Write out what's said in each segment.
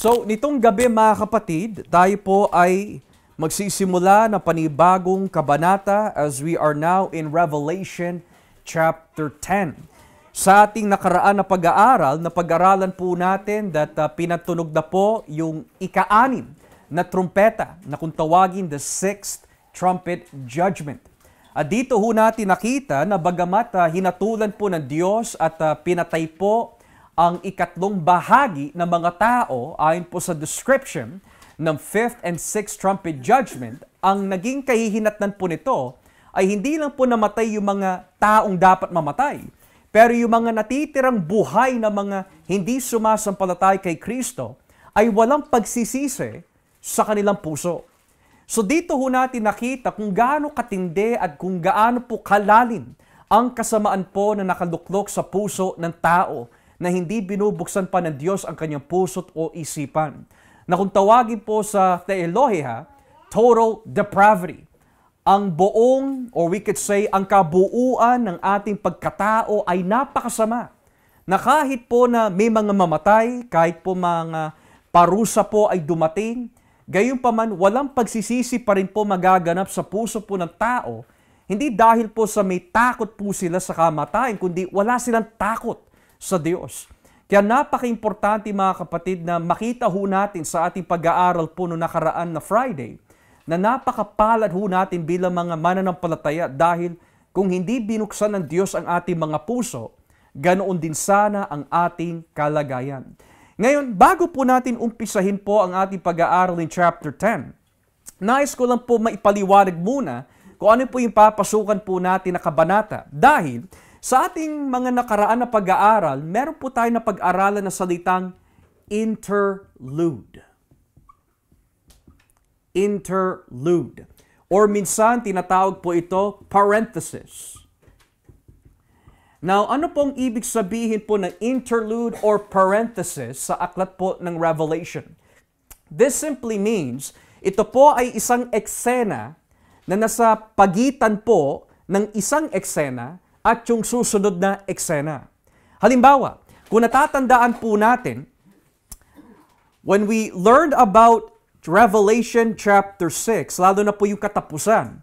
So, nitong gabi mga kapatid, tayo po ay magsisimula ng panibagong kabanata as we are now in Revelation chapter 10. Sa ating nakaraan na pag-aaral, napag-aralan po natin that pinatunog na po yung ika-6 na trumpeta na kung tawagin the sixth trumpet judgment. At dito ho natin nakita na bagamat hinatulan po ng Diyos at pinatay po ang ikatlong bahagi ng mga tao ayon po sa description ng fifth and sixth trumpet judgment, ang naging kahihinatnan po nito ay hindi lang po namatay yung mga taong dapat mamatay, pero yung mga natitirang buhay na mga hindi sumasampalatay kay Kristo ay walang pagsisisi sa kanilang puso. So dito ho natin nakita kung gaano katindi at kung gaano po kalalim ang kasamaan po na nakaluklok sa puso ng tao na hindi binubuksan pa ng Diyos ang kanyang puso't o isipan. Na kung tawagin po sa theolohiya, total depravity. Ang buong, or we could say, ang kabuuan ng ating pagkatao ay napakasama. Na kahit po na may mga mamatay, kahit po mga parusa po ay dumating, gayunpaman walang pagsisisi pa rin po magaganap sa puso po ng tao, hindi dahil po sa may takot po sila sa kamatayan, kundi wala silang takot sa Diyos. Kaya napaka-importante mga kapatid na makita ho natin sa ating pag-aaral po noong nakaraan na Friday na napakapalad ho natin bilang mga mananampalataya dahil kung hindi binuksan ng Diyos ang ating mga puso, ganoon din sana ang ating kalagayan. Ngayon, bago po natin umpisahin po ang ating pag-aaral in chapter 10, nais ko lang po maipaliwanag muna kung ano po yung papasukan po natin na kabanata. Dahil sa ating mga nakaraan na pag-aaral, meron po tayo na pag-aralan na salitang interlude. Interlude. Or minsan, tinatawag po ito parenthesis. Now, ano pong ibig sabihin po ng interlude or parenthesis sa aklat po ng Revelation? This simply means, ito po ay isang eksena na nasa pagitan po ng isang eksena at yung susunod na eksena. Halimbawa, kung natatandaan po natin, when we learned about Revelation chapter 6, lalo na po yung katapusan,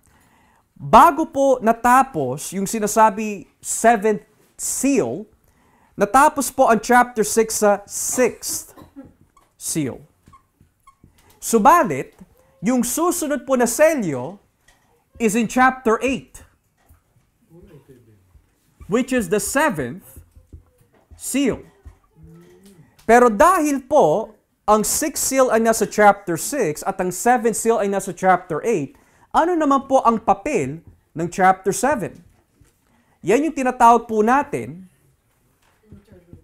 bago po natapos yung sinasabi seventh seal, natapos po ang chapter 6 sa sixth seal. Subalit, yung susunod po na selyo is in chapter 8. Which is the seventh seal. Pero dahil po, ang sixth seal ay nasa chapter 6 at ang seventh seal ay nasa chapter 8, ano naman po ang papel ng chapter 7? Yan yung tinatawag po natin,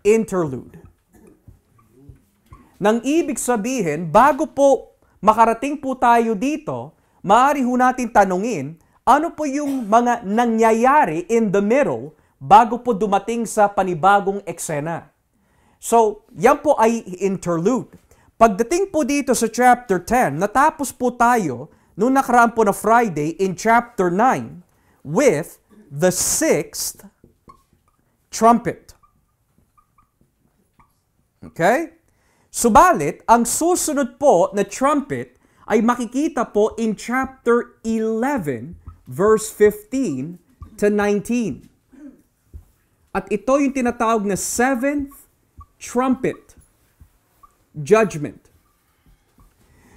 interlude. Nang ibig sabihin, bago po makarating po tayo dito, maaari ho natin tanungin, ano po yung mga nangyayari in the middle bago po dumating sa panibagong eksena. So, yan po ay interlude. Pagdating po dito sa chapter 10, natapos po tayo nung nakaraan po na Friday in chapter 9 with the sixth trumpet. Okay? Subalit, ang susunod po na trumpet ay makikita po in chapter 11 verse 15 to 19. At ito yung tinatawag na seventh trumpet judgment.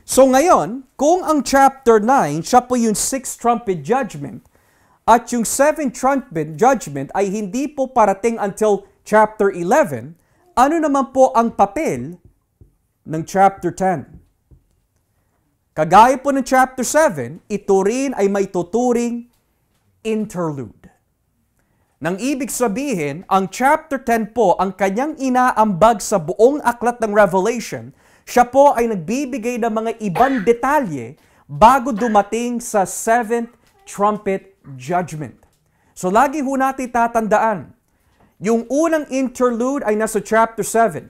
So ngayon, kung ang chapter 9, siya po yung sixth trumpet judgment, at yung seventh trumpet judgment ay hindi po parating until chapter 11, ano naman po ang papel ng chapter 10? Kagaya po ng chapter 7, ito rin ay may tuturing interlude. Nang ibig sabihin, ang chapter 10 po, ang kanyang inaambag sa buong aklat ng Revelation, siya po ay nagbibigay ng mga ibang detalye bago dumating sa seventh trumpet judgment. So lagi ho natin tatandaan, yung unang interlude ay nasa chapter 7.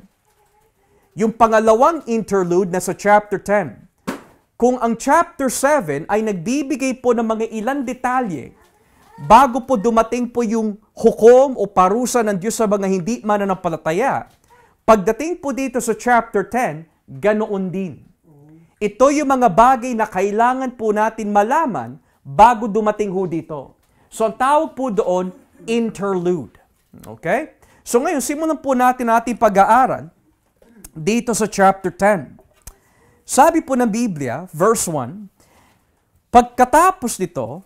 Yung pangalawang interlude nasa chapter 10. Kung ang chapter 7 ay nagbibigay po ng mga ilang detalye bago po dumating po yung hukom o parusa ng Diyos sa mga hindi mananampalataya, pagdating po dito sa chapter 10, ganoon din. Ito yung mga bagay na kailangan po natin malaman bago dumating ho dito. So, ang tawag po doon, interlude. Okay? So, ngayon, simulan po natin ating pag-aaral dito sa chapter 10. Sabi po ng Biblia, verse 1, pagkatapos nito,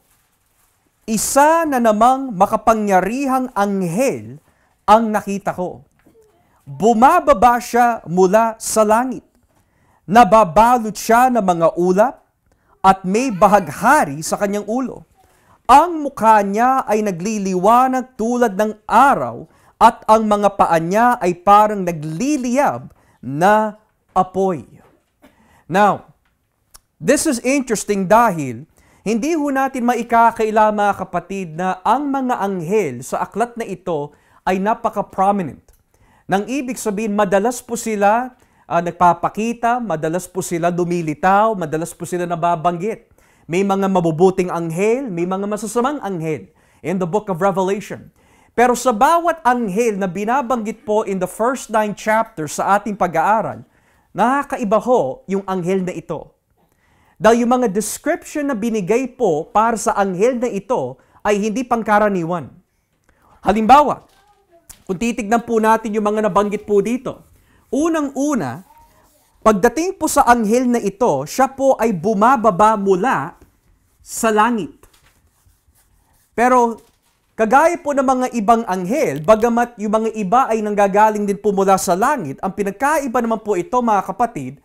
isa na namang makapangyarihang anghel ang nakita ko. Bumababa siya mula sa langit. Nababalot siya ng mga ulap at may bahaghari sa kanyang ulo. Ang mukha niya ay nagliliwanag tulad ng araw at ang mga paa niya ay parang nagliliyab na apoy. Now, this is interesting dahil hindi ho natin maikakaila mga kapatid na ang mga anghel sa aklat na ito ay napaka-prominent. Nang ibig sabihin, madalas po sila nagpapakita, madalas po sila dumilitaw, madalas po sila nababanggit. May mga mabubuting anghel, may mga masasamang anghel in the book of Revelation. Pero sa bawat anghel na binabanggit po in the first 9 chapters sa ating pag-aaral, nakakaiba ho yung anghel na ito. Dahil yung mga description na binigay po para sa anghel na ito ay hindi pangkaraniwan. Halimbawa, kung titignan po natin yung mga nabanggit po dito, unang-una, pagdating po sa anghel na ito, siya po ay bumababa mula sa langit. Pero kagaya po ng mga ibang anghel, bagamat yung mga iba ay nanggagaling din po mula sa langit, ang pinagkaiba naman po ito mga kapatid,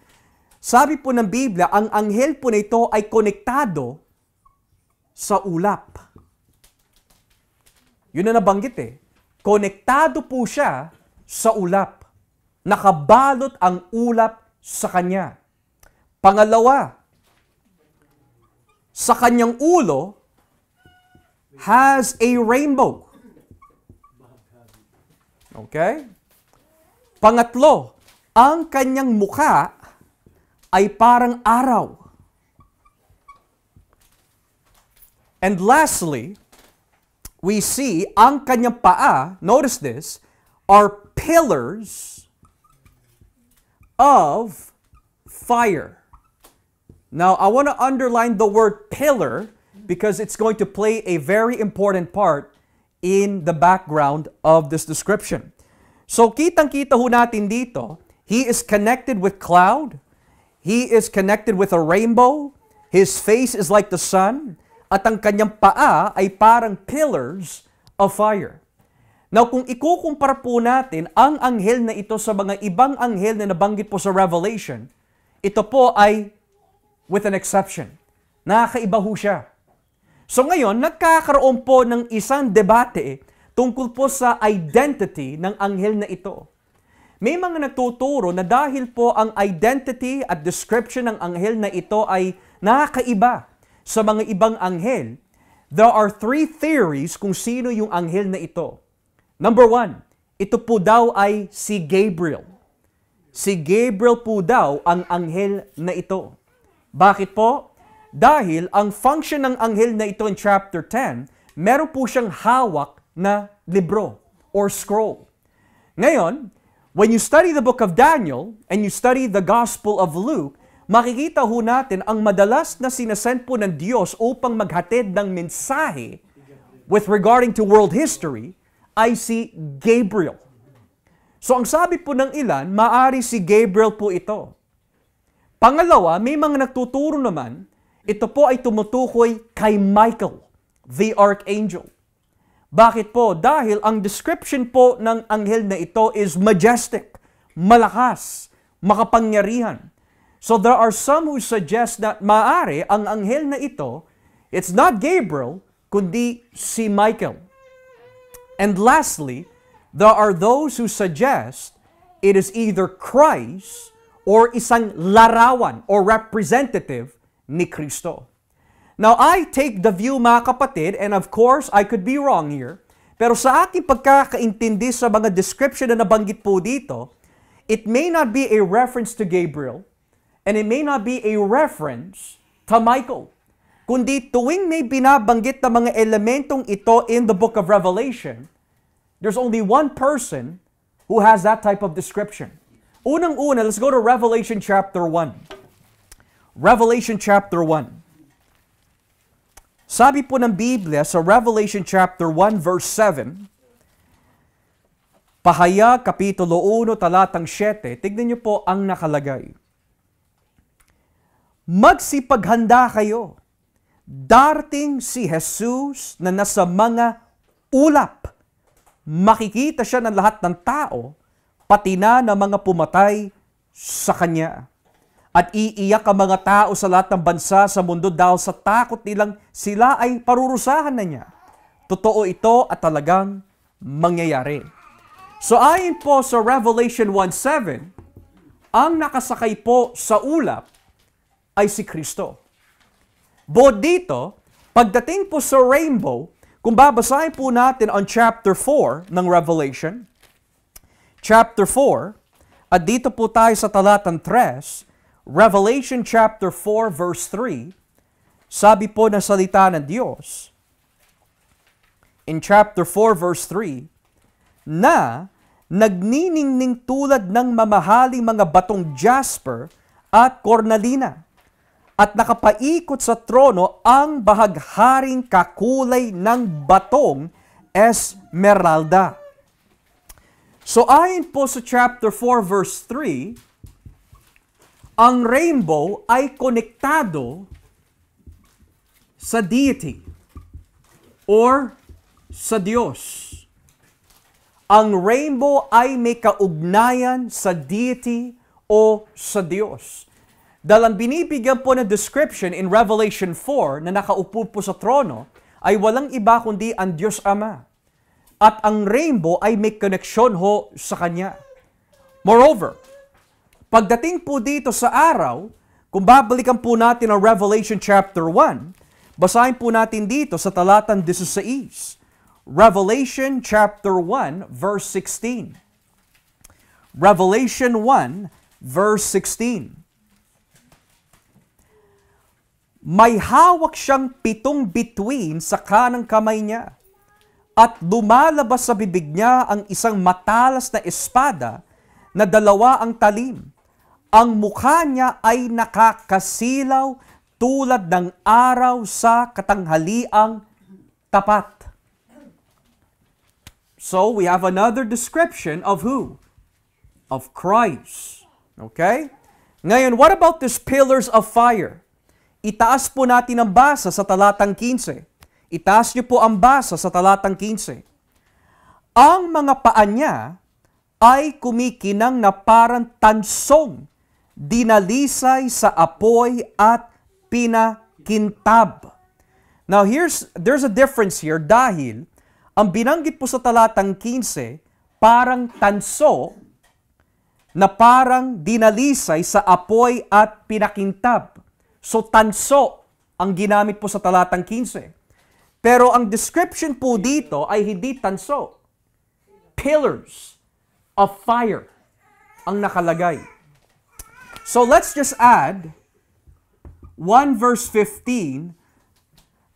sabi po ng Biblia, ang anghel po na ito ay konektado sa ulap. Yun na nabanggit eh. Konektado po siya sa ulap. Nakabalot ang ulap sa kanya. Pangalawa, sa kanyang ulo has a rainbow. Okay? Pangatlo, ang kanyang mukha ay parang araw. And lastly, we see ang kanyang paa, notice this, are pillars of fire. Now, I want to underline the word pillar because it's going to play a very important part in the background of this description. So, kitang-kita ho natin dito, he is connected with cloud, he is connected with a rainbow, his face is like the sun, at ang kanyang paa ay parang pillars of fire. Now, kung ikukumpara po natin ang anghel na ito sa mga ibang anghel na nabanggit po sa Revelation, ito po ay with an exception. Nakakaiba ho siya. So ngayon, nagkakaroon po ng isang debate tungkol po sa identity ng anghel na ito. May mga nagtuturo na dahil po ang identity at description ng anghel na ito ay nakakaiba sa mga ibang anghel, there are 3 theories kung sino yung anghel na ito. Number 1, ito po daw ay si Gabriel. Si Gabriel po daw ang anghel na ito. Bakit po? Dahil ang function ng anghel na ito in chapter 10, meron po siyang hawak na libro or scroll. Ngayon, when you study the book of Daniel and you study the Gospel of Luke, makikita ho natin ang madalas na sinasend po ng Diyos upang maghatid ng mensahe with regarding to world history ay si Gabriel. So ang sabi po ng ilan, maari si Gabriel po ito. Pangalawa, may mga nagtuturo naman, ito po ay tumutukoy kay Michael, the archangel. Bakit po? Dahil ang description po ng anghel na ito is majestic, malakas, makapangyarihan. So there are some who suggest that maari ang anghel na ito, it's not Gabriel, kundi si Michael. And lastly, there are those who suggest it is either Christ or isang larawan or representative ni Kristo. Now, I take the view mga kapatid, and of course, I could be wrong here, pero sa aking pagkakaintindi sa mga description na nabanggit po dito, it may not be a reference to Gabriel, and it may not be a reference to Michael. Kundi tuwing may binabanggit na mga elementong ito in the book of Revelation, there's only one person who has that type of description. Unang-una, let's go to Revelation chapter 1. Revelation chapter 1. Sabi po ng Biblia sa Revelation chapter 1 verse 7, Pahayag, Kapitulo 1, talatang 7, tignan niyo po ang nakalagay. Magsipaghanda kayo. Darating si Jesus na nasa mga ulap. Makikita siya ng lahat ng tao, pati na ng mga pumatay sa Kanya. At iiyak ang mga tao sa lahat ng bansa sa mundo dahil sa takot nilang sila ay parurusahan na niya. Totoo ito at talagang mangyayari. So ayon po sa Revelation 1:7, ang nakasakay po sa ulap ay si Kristo. But dito, pagdating po sa rainbow, kung babasahin po natin on chapter 4 ng Revelation, chapter 4, at dito po tayo sa talatang 3, Revelation chapter 4 verse 3, sabi po na salita ng Diyos, in chapter 4 verse 3, na nagniningning tulad ng mamahaling mga batong jasper at cornalina, at nakapaikot sa trono ang bahagharing kakulay ng batong esmeralda. So ayon po sa chapter 4 verse 3, ang rainbow ay konektado sa deity or sa Diyos. Ang rainbow ay may kaugnayan sa deity o sa Diyos. Dahil ang binibigyan po ng description in Revelation 4 na nakaupo po sa trono ay walang iba kundi ang Diyos Ama. At ang rainbow ay may koneksyon ho sa Kanya. Moreover, pagdating po dito sa araw, kung babalikan po natin ang Revelation chapter 1, basahin po natin dito sa talatang 16. Revelation chapter 1 verse 16. Revelation 1 verse 16. May hawak siyang 7 bituin sa kanang kamay niya, at lumalabas sa bibig niya ang isang matalas na espada na 2 ang talim. Ang mukha niya ay nakakasilaw tulad ng araw sa katanghaliang tapat. So, we have another description of who? Of Christ. Okay? Ngayon, what about these pillars of fire? Itaas po natin ang basa sa talatang 15. Itaas niyo po ang basa sa talatang 15. Ang mga paa niya ay kumikinang na parang tansong, dinalisay sa apoy at pinakintab. Now there's a difference here dahil ang binanggit po sa talatang 15 parang tanso na parang dinalisay sa apoy at pinakintab. So tanso ang ginamit po sa talatang 15. Pero ang description po dito ay hindi tanso. Pillars of fire ang nakalagay. So let's just add 1 verse 15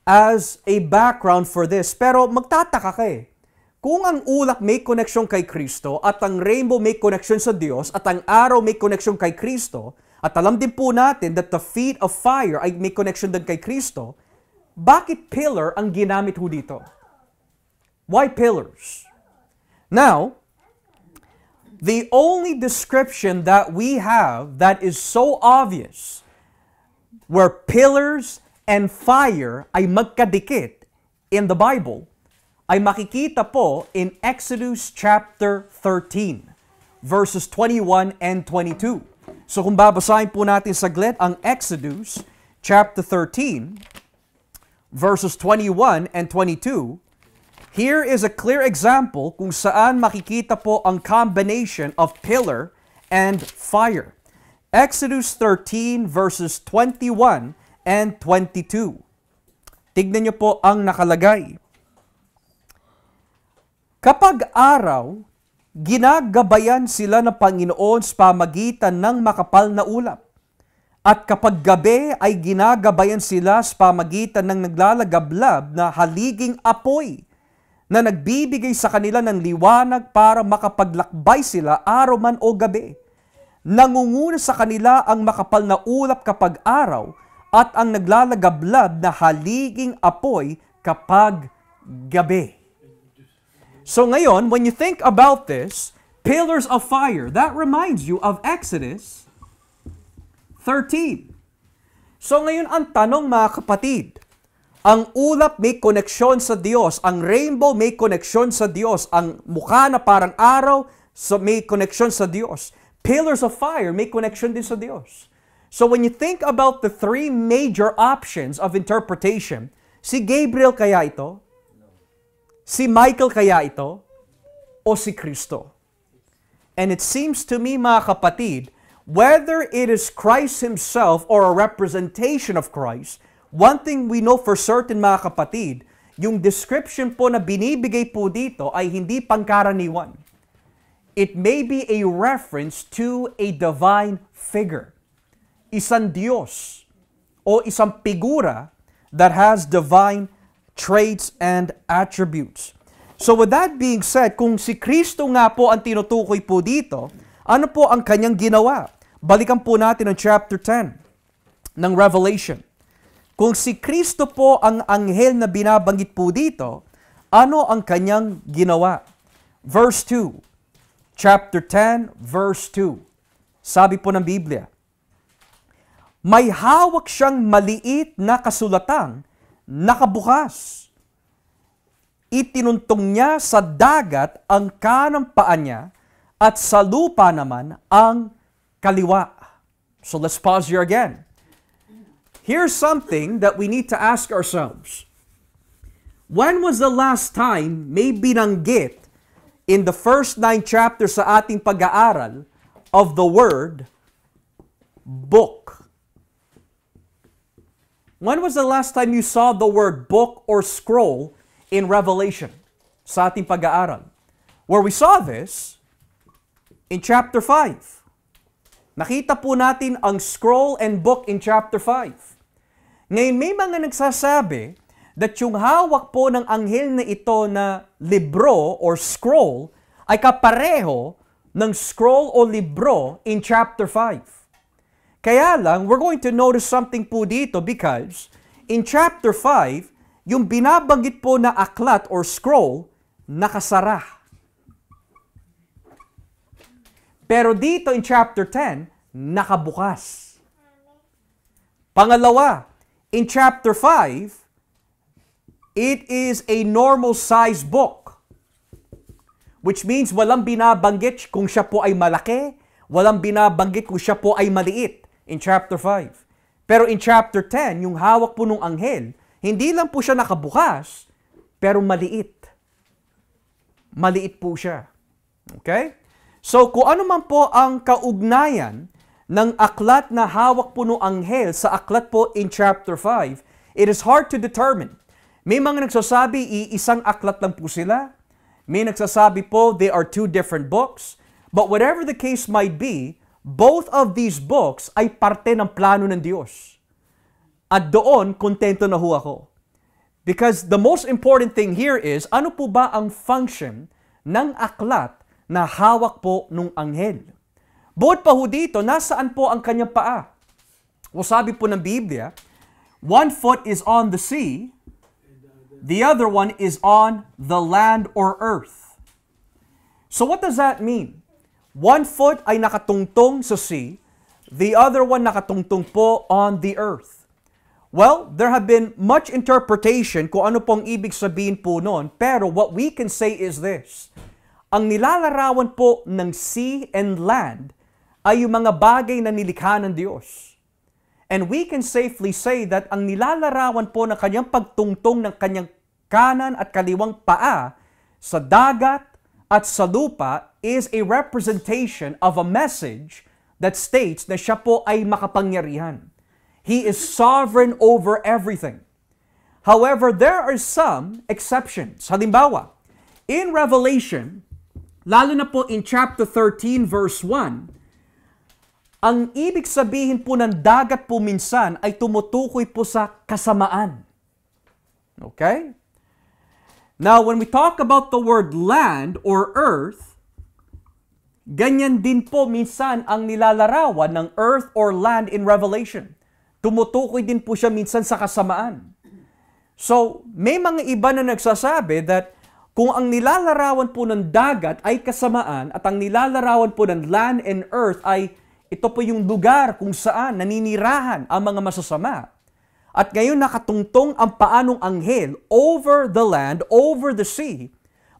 as a background for this. Pero magtataka ka eh. Kung ang ulap may koneksyon kay Kristo at ang rainbow may koneksyon sa Diyos at ang araw may koneksyon kay Kristo at alam din po natin that the feet of fire ay may koneksyon din kay Kristo, bakit pillar ang ginamit ho dito? Why pillars? Now, the only description that we have that is so obvious where pillars and fire ay magkadikit in the Bible ay makikita po in Exodus chapter 13 verses 21 and 22. So kung babasahin po natin saglit ang Exodus chapter 13 verses 21 and 22, here is a clear example kung saan makikita po ang combination of pillar and fire. Exodus 13 verses 21 and 22. Tignan niyo po ang nakalagay. Kapag araw, ginagabayan sila ng Panginoon sa pamagitan ng makapal na ulap. At kapag gabi ay ginagabayan sila sa pamagitan ng naglalagablab na haliging apoy na nagbibigay sa kanila ng liwanag para makapaglakbay sila araw man o gabi. Nangunguna sa kanila ang makapal na ulap kapag araw at ang naglalagablab na haliging apoy kapag gabi. So ngayon, when you think about this, pillars of fire, that reminds you of Exodus 13. So ngayon ang tanong mga kapatid, ang ulap may koneksyon sa Diyos, ang rainbow may koneksyon sa Diyos, ang mukha na parang araw may koneksyon sa Diyos. Pillars of fire may connection din sa Diyos. So when you think about the three major options of interpretation, si Gabriel kaya ito? Si Michael kaya ito? O si Kristo? And it seems to me, mga kapatid, whether it is Christ Himself or a representation of Christ, one thing we know for certain, mga kapatid, yung description po na binibigay po dito ay hindi pangkaraniwan. It may be a reference to a divine figure. Isang Diyos o isang figura that has divine traits and attributes. So with that being said, kung si Kristo nga po ang tinutukoy po dito, ano po ang kanyang ginawa? Balikan po natin ang chapter 10 ng Revelation. Kung si Kristo po ang anghel na binabanggit po dito, ano ang kanyang ginawa? Verse 2. Chapter 10, verse 2. Sabi po ng Biblia, may hawak siyang maliit na kasulatang nakabukas. Itinuntong niya sa dagat ang kanang paa niya at sa lupa naman ang kaliwa. So let's pause here again. Here's something that we need to ask ourselves. When was the last time may binanggit in the first 9 chapters sa ating pag-aaral of the word book? When was the last time you saw the word book or scroll in Revelation sa ating pag-aaral? Where we saw this in chapter 5. Nakita po natin ang scroll and book in chapter 5. Ngayon may mga nagsasabi that yung hawak po ng anghel na ito na libro or scroll ay kapareho ng scroll o libro in chapter 5. Kaya lang, we're going to notice something po dito because in chapter 5, yung binabanggit po na aklat or scroll, nakasara. Pero dito in chapter 10, nakabukas. Pangalawa, in chapter 5, it is a normal size book. Which means walang binabanggit kung siya po ay malaki, walang binabanggit kung siya po ay maliit in chapter 5. Pero in chapter 10, yung hawak po ng anghel, hindi lang po siya nakabukas, pero maliit. Maliit po siya. Okay? So kung ano man po ang kaugnayan ng aklat na hawak po ng anghel sa aklat po in chapter 5, it is hard to determine. May mga nagsasabi, iisang aklat lang po sila. May nagsasabi po, they are 2 different books. But whatever the case might be, both of these books ay parte ng plano ng Diyos. At doon, kontento na ho ako. Because the most important thing here is, ano po ba ang function ng aklat na hawak po ng anghel? Bukod pa ho dito, nasaan po ang kanyang paa? O sabi po ng Biblia, 1 foot is on the sea, the other one is on the land or earth. So what does that mean? 1 foot ay nakatungtong sa sea, the other one nakatungtong po on the earth. Well, there have been much interpretation kung ano pong ibig sabihin po noon, pero what we can say is this. Ang nilalarawan po ng sea and land ay yung mga bagay na nilikha ng Diyos. And we can safely say that ang nilalarawan po ng kanyang pagtungtong ng kanyang kanan at kaliwang paa sa dagat at sa lupa is a representation of a message that states na siya po ay makapangyarihan. He is sovereign over everything. However, there are some exceptions. Halimbawa, in Revelation, lalo na po in chapter 13 verse 1, ang ibig sabihin po ng dagat po minsan ay tumutukoy po sa kasamaan. Okay? Now, when we talk about the word land or earth, Ganyan din po minsan ang nilalarawan ng earth or land in Revelation. Tumutukoy din po siya minsan sa kasamaan. So, may mga iba na nagsasabi that kung ang nilalarawan po ng dagat ay kasamaan at ang nilalarawan po ng land and earth ay ito po yung lugar kung saan naninirahan ang mga masasama. At ngayon nakatungtong ang paanong anghel over the land, over the sea.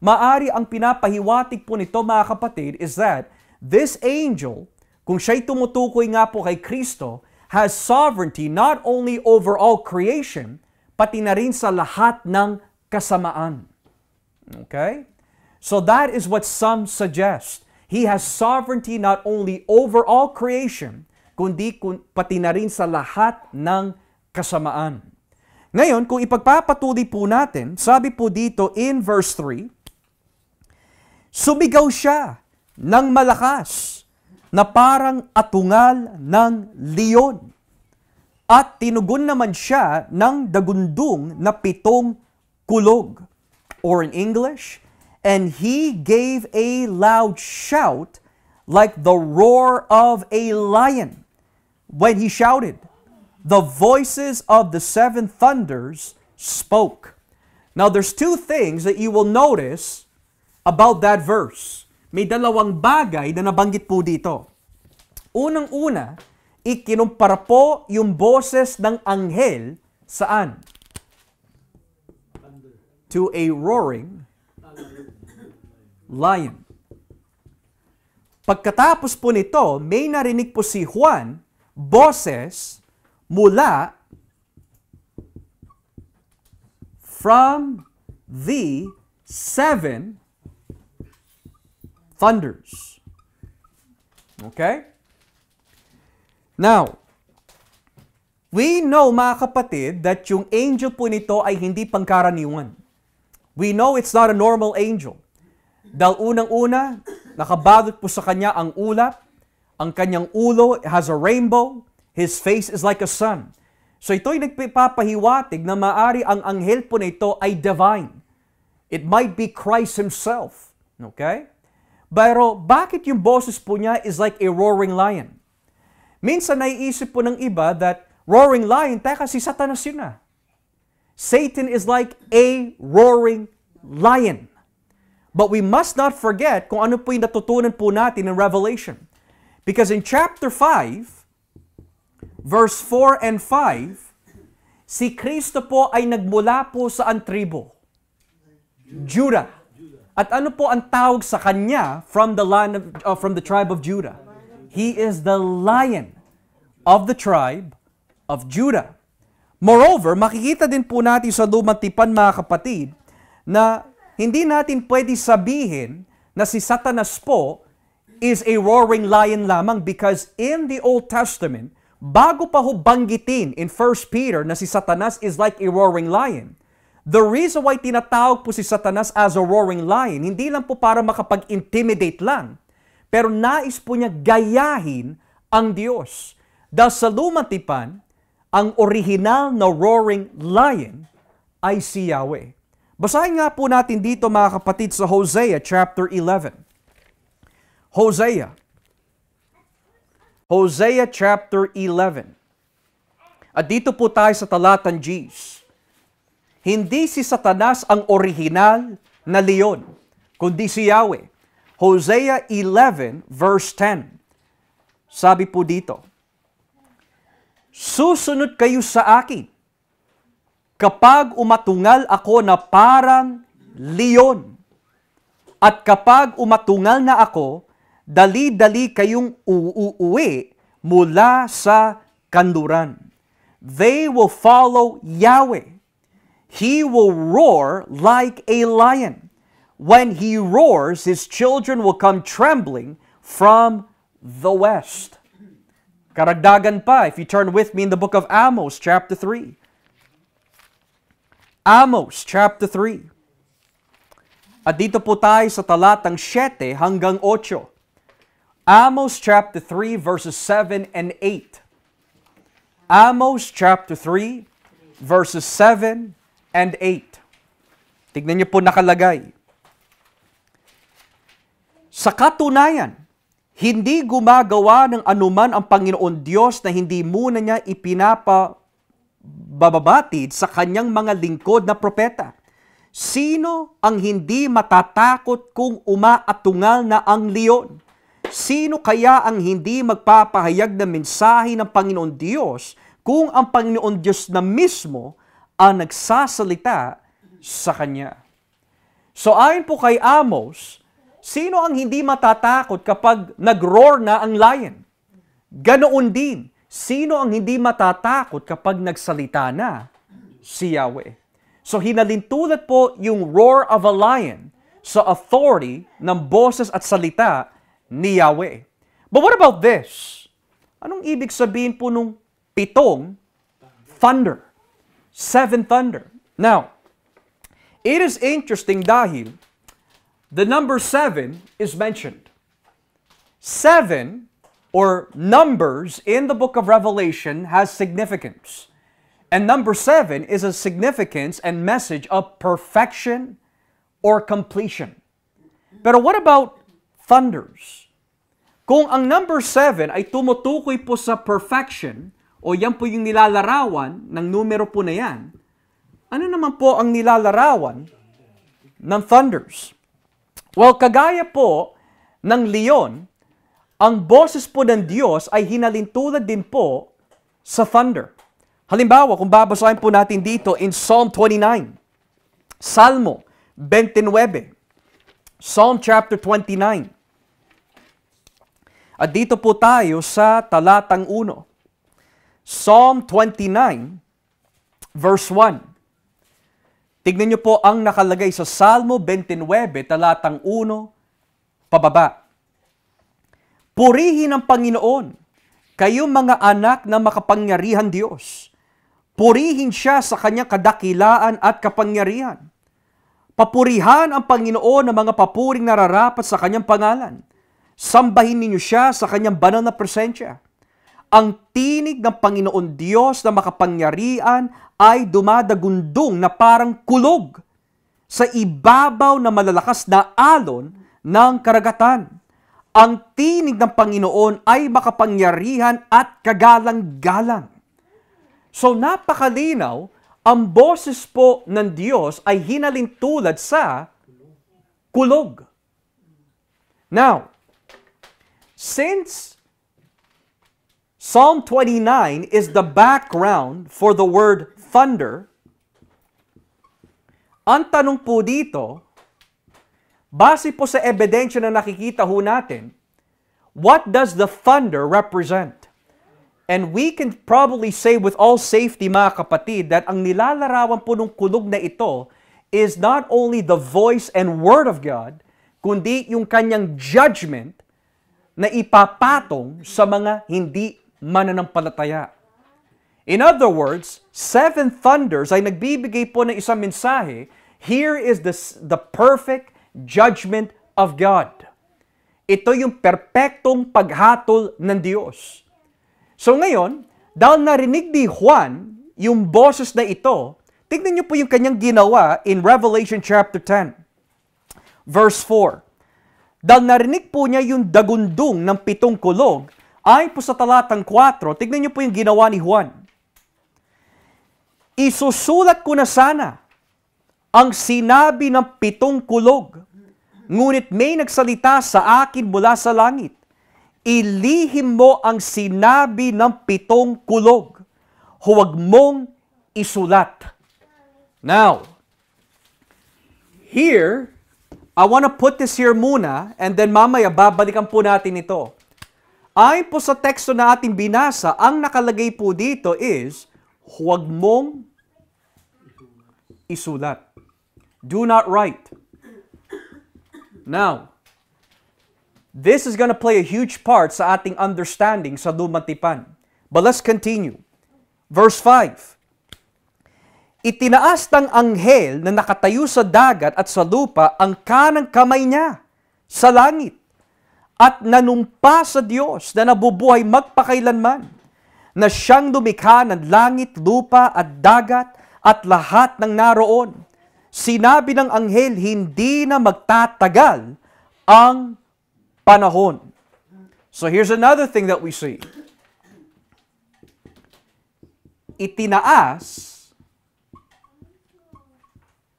Maari ang pinapahiwatig po nito mga kapatid is that this angel, kung siya'y tumutukoy nga po kay Kristo, has sovereignty not only over all creation, pati na rin sa lahat ng kasamaan. Okay? So that is what some suggest. He has sovereignty not only over all creation, kundi pati na rin sa lahat ng kasamaan. Ngayon, kung ipagpapatuloy po natin, sabi po dito in verse 3, sumigaw siya ng malakas na parang atungal ng leon. At tinugon naman siya ng dagundong na 7 kulog. Or in English, and he gave a loud shout like the roar of a lion. When he shouted, the voices of the 7 thunders spoke. Now there's 2 things that you will notice about that verse. May dalawang bagay na nabanggit po dito. Unang-una, ikinumpara po yung boses ng anghel saan? To a roaring lion. Pagkatapos po nito, may narinig po si Juan, boses mula from the 7 thunders. Okay? Now, we know mga kapatid that yung angel po nito ay hindi pangkaraniwan. We know it's not a normal angel. Dahil unang-una, nakabalot po sa kanya ang ulap, ang kanyang ulo has a rainbow, his face is like a sun. So ito'y nagpapahiwatig na maari ang anghel po nito ay divine. It might be Christ Himself. Okay? Pero bakit yung boses po niya is like a roaring lion? Minsan naiisip po ng iba that roaring lion, teka si Satanas yun na. Satan is like a roaring lion. But we must not forget kung ano po yung natutunan po natin in Revelation. Because in chapter 5, verse 4 and 5, si Kristo po ay nagmula po sa tribo? Judah. At ano po ang tawag sa kanya from the tribe of Judah? He is the lion of the tribe of Judah. Moreover, makikita din po natin sa lumang tipan mga kapatid na hindi natin pwede sabihin na si Satanas po is a roaring lion lamang because in the Old Testament, bago pa ho banggitin in 1 Peter na si Satanas is like a roaring lion, the reason why tinatawag po si Satanas as a roaring lion, hindi lang po para makapag-intimidate lang, pero nais po niya gayahin ang Diyos. Dahil sa lumang tipan, ang original na roaring lion ay si Yahweh. Basahin nga po natin dito mga kapatid sa Hosea chapter 11. Hosea chapter 11. At dito po tayo sa talatang Gs. Hindi si Satanas ang original na leon, kundi si Yahweh. Hosea 11 verse 10. Sabi po dito, susunod kayo sa akin kapag umatungal ako na parang leon. At kapag umatungal na ako, dali-dali kayong uuwi mula sa kanluran. They will follow Yahweh. He will roar like a lion. When he roars, his children will come trembling from the west. Karagdagan pa, if you turn with me in the book of Amos, chapter 3. Amos, chapter 3. At dito po tayo sa talatang 7 hanggang 8. Amos, chapter 3, verses 7 and 8. Amos, chapter 3, verses 7 and 8. Tignan niyo po nakalagay. Sa katunayan, Hindi gumagawa ng anuman ang Panginoon Diyos na hindi muna niya ipinapababatid sa kanyang mga lingkod na propeta. Sino ang hindi matatakot kung umaatungal na ang leon? Sino kaya ang hindi magpapahayag ng mensahe ng Panginoon Diyos kung ang Panginoon Diyos na mismo ang nagsasalita sa kanya? So ayon po kay Amos, sino ang hindi matatakot kapag nag-roar na ang lion? Ganoon din, sino ang hindi matatakot kapag nagsalita na si Yahweh? So hinalintulad po yung roar of a lion sa authority ng boses at salita ni Yahweh. But what about this? Anong ibig sabihin po nung pitong thunder? 7 thunder. Now, it is interesting dahil the number 7 is mentioned. 7 or numbers in the book of Revelation has significance. And number 7 is a significance and message of perfection or completion. Pero what about thunders? Kung ang number 7 ay tumutukoy po sa perfection, o yan po yung nilalarawan ng numero po na yan, ano naman po ang nilalarawan ng thunders? Well, kagaya po ng leon, ang boses po ng Diyos ay hinalintulad din po sa thunder. Halimbawa, kung babasahin po natin dito in Psalm 29, Salmo 29, Psalm chapter 29. At dito po tayo sa talatang 1. Psalm 29, verse 1. Tignan niyo po ang nakalagay sa Salmo 29, talatang 1, pababa. Purihin ang Panginoon, kayong mga anak na makapangyarihan Diyos. Purihin siya sa kanyang kadakilaan at kapangyarihan. Papurihan ang Panginoon ng mga papuring nararapat sa kanyang pangalan. Sambahin ninyo siya sa kanyang banal na presensya. Ang tinig ng Panginoon Diyos na makapangyarihan ay dumadagundong na parang kulog sa ibabaw na malalakas na alon ng karagatan. Ang tinig ng Panginoon ay makapangyarihan at kagalang-galang. So napakalinaw, ang boses po ng Diyos ay hinalintulad sa kulog. Now, since Psalm 29 is the background for the word thunder, ang tanong po dito, base po sa ebidensya na nakikita ho natin, what does the thunder represent? And we can probably say with all safety, mga kapatid, that ang nilalarawan po ng kulog na ito is not only the voice and word of God, kundi yung kanyang judgment na ipapatong sa mga hindi mananampalataya. In other words, 7 thunders ay nagbibigay po ng isang mensahe. Here is the perfect judgment of God. Ito yung perpektong paghatol ng Diyos. So ngayon, dahil narinig ni Juan yung boses na ito, tignan niyo po yung kanyang ginawa in Revelation chapter 10, verse 4. Dahil narinig po niya yung dagundong ng 7 kulog, ayon po sa talatang 4, tignan niyo po yung ginawa ni Juan. Isusulat ko na sana ang sinabi ng 7 kulog, ngunit may nagsalita sa akin mula sa langit. Ilihim mo ang sinabi ng 7 kulog. Huwag mong isulat. Now, here, I want to put this here muna, and then mamaya babalikan po natin ito. Ayon po sa teksto na ating binasa, ang nakalagay po dito is, huwag mong isulat. Do not write. Now, this is going to play a huge part sa ating understanding sa Lumang Tipan. But let's continue. Verse 5. Itinaas ng anghel na nakatayo sa dagat at sa lupa ang kanang kamay niya sa langit at nanumpa sa Diyos na nabubuhay magpakailanman, na siyang lumikha ng langit, lupa at dagat at lahat ng naroon. Sinabi ng anghel, hindi na magtatagal ang panahon. So here's another thing that we see. Itinaas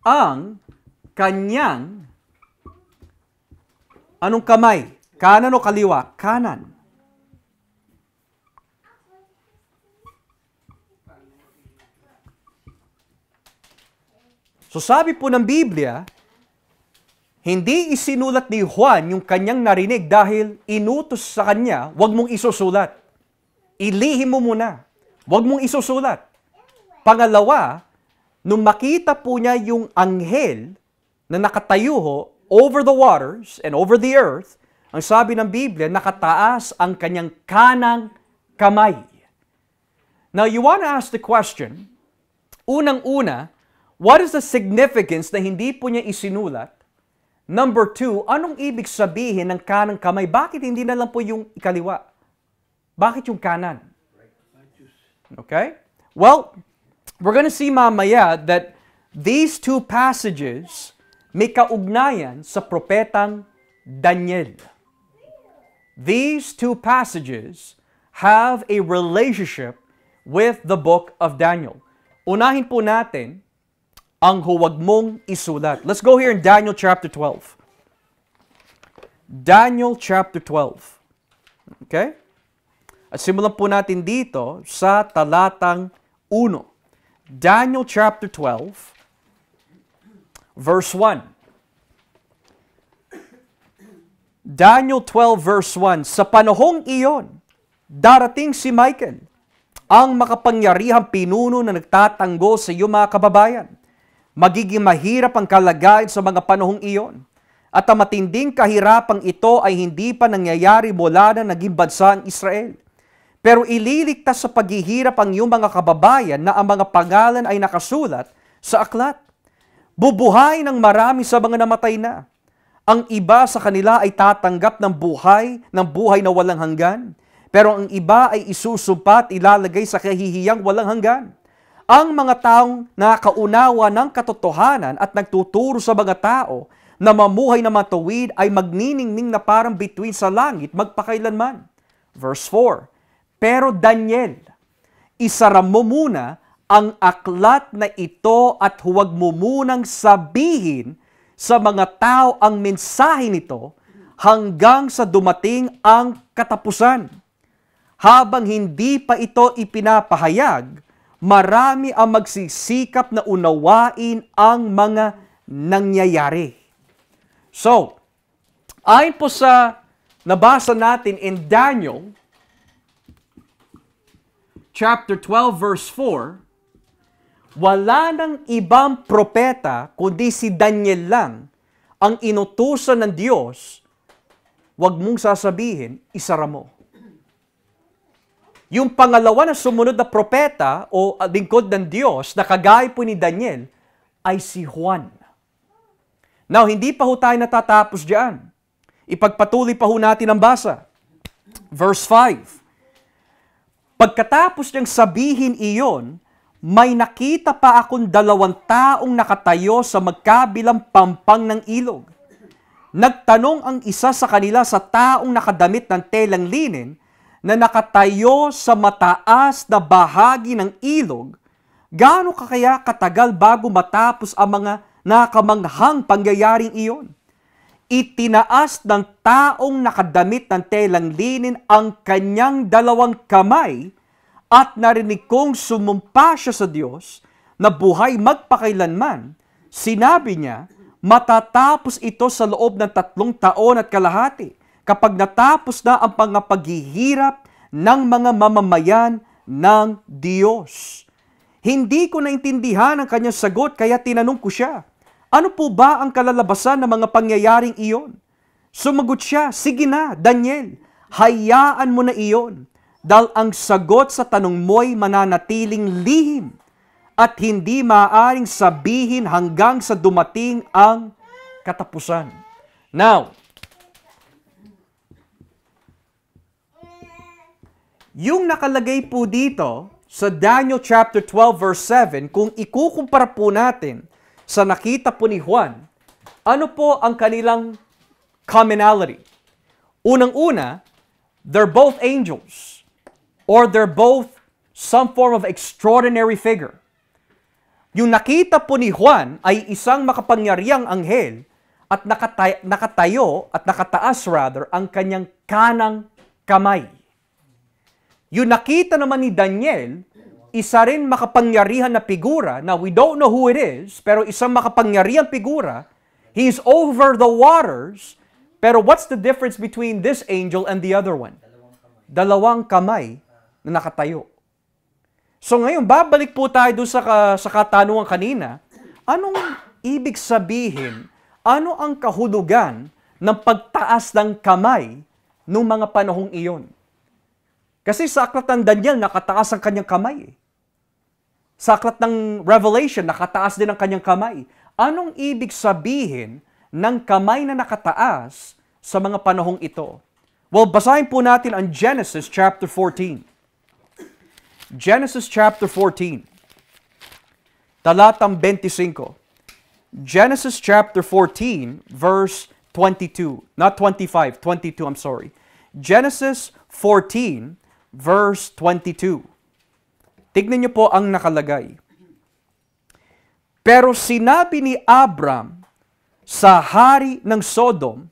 ang kanyang anong kamay? Kanan o kaliwa? Kanan. So sabi po ng Biblia, hindi isinulat ni Juan yung kanyang narinig dahil inutos sa kanya, huwag mong isusulat. Ilihim mo muna. Huwag mong isusulat. Pangalawa, nung makita po niya yung anghel na nakatayo ho over the waters and over the earth, ang sabi ng Biblia, nakataas ang kanyang kanang kamay. Now, you want to ask the question, unang-una, what is the significance na hindi po niya isinulat? Number two, anong ibig sabihin ng kanang kamay? Bakit hindi na lang po yung ikaliwa? Bakit yung kanan? Okay? Well, we're gonna see mamaya that these two passages may kaugnayan sa propetang Daniel. These two passages have a relationship with the book of Daniel. Unahin po natin ang huwag mong isulat. Let's go here in Daniel chapter 12. Daniel chapter 12. Okay? At simulan po natin dito sa talatang 1. Daniel chapter 12, verse 1. Daniel 12 verse 1, sa panahong iyon, darating si Michael, ang makapangyarihang pinuno na nagtatanggol sa iyo mga kababayan. Magiging mahirap ang kalagayan sa mga panahong iyon. At ang matinding kahirapang ito ay hindi pa nangyayari mula na naging bansa ang Israel. Pero ililigtas sa paghihirap ang iyong mga kababayan na ang mga pangalan ay nakasulat sa aklat. Bubuhay ng marami sa mga namatay na. Ang iba sa kanila ay tatanggap ng buhay na walang hanggan. Pero ang iba ay isusumpa at ilalagay sa kahihiyang walang hanggan. Ang mga taong nakaunawa ng katotohanan at nagtuturo sa mga tao na mamuhay na matuwid ay magniningning na parang bituin sa langit magpakailanman. Verse 4, pero Daniel, isara mo muna ang aklat na ito at huwag mo munang sabihin sa mga tao ang mensahe nito hanggang sa dumating ang katapusan. Habang hindi pa ito ipinapahayag, marami ang magsisikap na unawain ang mga nangyayari. So, ayon po sa nabasa natin in Daniel, chapter 12, verse 4, wala nang ibang propeta kundi si Daniel lang ang inutusan ng Diyos, wag mong sasabihin, isara mo. Yung pangalawa na sumunod na propeta o lingkod ng Diyos na kagaya po ni Daniel ay si Juan. Now, hindi pa ho tayo natatapos diyan. Ipagpatuloy pa ho natin ang basa. Verse 5. Pagkatapos niyang sabihin iyon, may nakita pa akong 2 taong nakatayo sa magkabilang pampang ng ilog. Nagtanong ang isa sa kanila sa taong nakadamit ng telang linen na nakatayo sa mataas na bahagi ng ilog, gaano ka kaya katagal bago matapos ang mga nakamanghang pangyayaring iyon? Itinaas ng taong nakadamit ng telang linen ang kanyang 2 kamay at narinig kong sumumpa siya sa Diyos na buhay magpakailanman. Sinabi niya, matatapos ito sa loob ng 3 taon at kalahati kapag natapos na ang pangapaghihirap ng mga mamamayan ng Diyos. Hindi ko naintindihan ang kanyang sagot kaya tinanong ko siya, ano po ba ang kalalabasan ng mga pangyayaring iyon? Sumagot siya, sige na, Daniel, hayaan mo na iyon, dahil ang sagot sa tanong mo'y mananatiling lihim at hindi maaaring sabihin hanggang sa dumating ang katapusan. Now, yung nakalagay po dito sa Daniel chapter 12 verse 7, kung ikukumpara po natin sa nakita po ni Juan, ano po ang kanilang commonality? Unang-una, they're both angels or they're both some form of extraordinary figure. Yung nakita po ni Juan ay isang makapangyarihang anghel at nakatayo at nakataas rather ang kanyang kanang kamay. Yung nakita naman ni Daniel, isa rin makapangyarihan na figura, na we don't know who it is, pero isang makapangyarihang figura, he's over the waters, pero what's the difference between this angel and the other one? Dalawang kamay na nakatayo. So ngayon, babalik po tayo doon sa katanungan kanina, anong ibig sabihin, ano ang kahulugan ng pagtaas ng kamay nung mga panahong iyon? Kasi sa aklat ng Daniel, nakataas ang kanyang kamay. Sa aklat ng Revelation, nakataas din ang kanyang kamay. Anong ibig sabihin ng kamay na nakataas sa mga panahong ito? Well, basahin po natin ang Genesis chapter 14. Genesis chapter 14. Talatang 25. Genesis chapter 14, verse 22. Not 25, 22, I'm sorry. Genesis 14, verse 22. Tignan niyo po ang nakalagay. Pero sinabi ni Abram sa hari ng Sodom,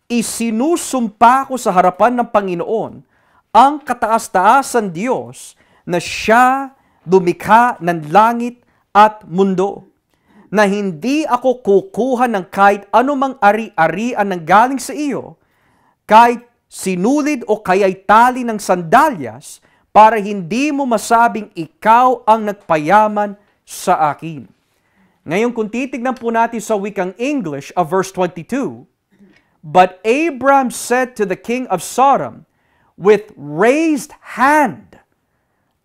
isinusumpa ko sa harapan ng Panginoon ang kataas-taasan Diyos na siya lumikha ng langit at mundo, na hindi ako kukuha ng kahit anumang ari-arian ng galing sa iyo, kahit sinulid o kaya'y tali ng sandalyas, para hindi mo masabing ikaw ang nagpayaman sa akin. Ngayon, kung titignan po natin sa wikang English of verse 22, but Abram said to the king of Sodom, with raised hand,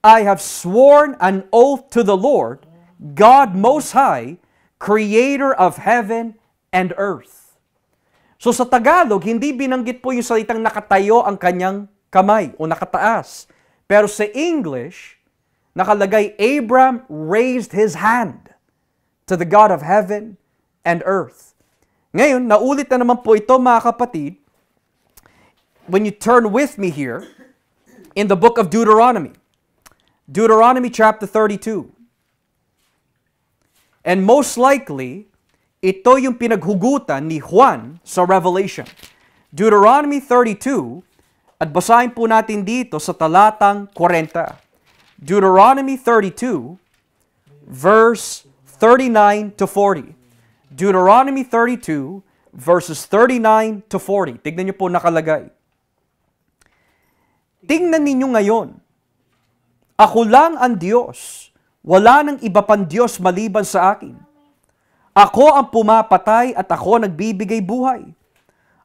I have sworn an oath to the Lord, God Most High, Creator of heaven and earth. So sa Tagalog, hindi binanggit po yung salitang nakatayo ang kanyang kamay o nakataas. Pero sa English, nakalagay, Abram raised his hand to the God of heaven and earth. Ngayon, naulit na naman po ito mga kapatid, when you turn with me here, in the book of Deuteronomy. Deuteronomy chapter 32. And most likely, ito yung pinaghugutan ni Juan sa Revelation. Deuteronomy 32, at basahin po natin dito sa talatang 40. Deuteronomy 32, verse 39 to 40. Deuteronomy 32, verses 39 to 40. Tignan niyo po nakalagay. Tingnan ninyo ngayon, ako lang ang Diyos, wala nang iba pang Diyos maliban sa akin. Ako ang pumapatay at ako ang nagbibigay buhay.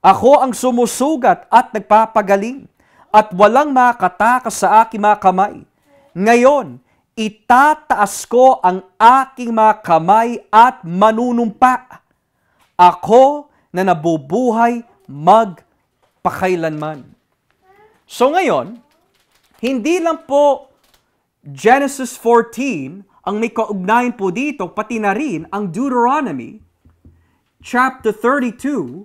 Ako ang sumusugat at nagpapagaling, at walang makatakas sa aking mga kamay. Ngayon, itataas ko ang aking mga kamay at manunumpa. Ako na nabubuhay magpakailanman. So ngayon, hindi lang po Genesis 14 ang may kaugnayan po dito, pati na rin ang Deuteronomy chapter 32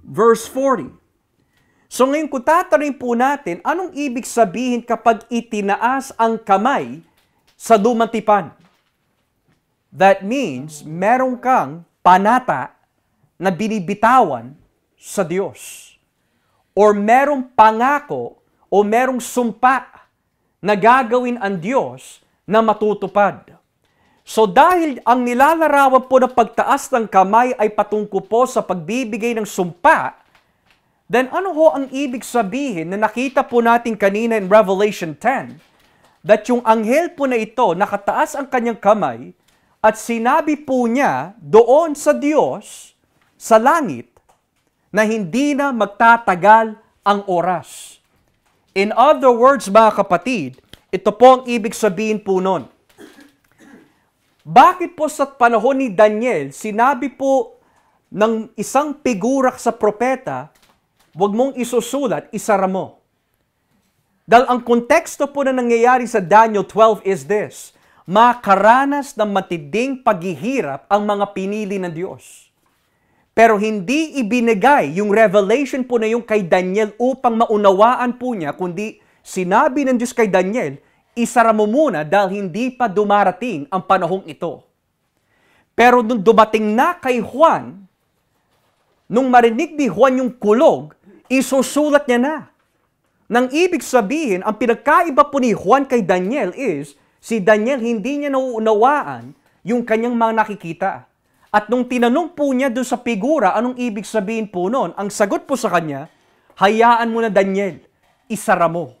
verse 40. So ngayon kung tatarin po natin, anong ibig sabihin kapag itinaas ang kamay sa lumang tipan? That means meron kang panata na binibitawan sa Diyos. Or merong pangako o merong sumpa na gagawin ang Diyos na matutupad. So dahil ang nilalarawan po ng pagtaas ng kamay ay patungko po sa pagbibigay ng sumpa, then ano ho ang ibig sabihin na nakita po natin kanina in Revelation 10, that yung anghel po na ito, nakataas ang kanyang kamay, at sinabi po niya doon sa Diyos, sa langit, na hindi na magtatagal ang oras. In other words, mga kapatid, ito po ang ibig sabihin po nun. Bakit po sa panahon ni Daniel, sinabi po ng isang figura sa propeta, huwag mong isusulat, isara mo. Dahil ang konteksto po na nangyayari sa Daniel 12 is this, makaranas ng matinding paghihirap ang mga pinili ng Diyos. Pero hindi ibinigay yung revelation po na yung kay Daniel upang maunawaan po niya, kundi sinabi ng Diyos kay Daniel, isara mo muna dahil hindi pa dumarating ang panahong ito. Pero nung dumating na kay Juan, nung marinig ni Juan yung kulog, isusulat niya na. Nang ibig sabihin, ang pinagkaiba po ni Juan kay Daniel is, si Daniel hindi niya nauunawaan yung kanyang mga nakikita. At nung tinanong po niya doon sa figura, anong ibig sabihin po noon? Ang sagot po sa kanya, hayaan mo na Daniel, isara mo.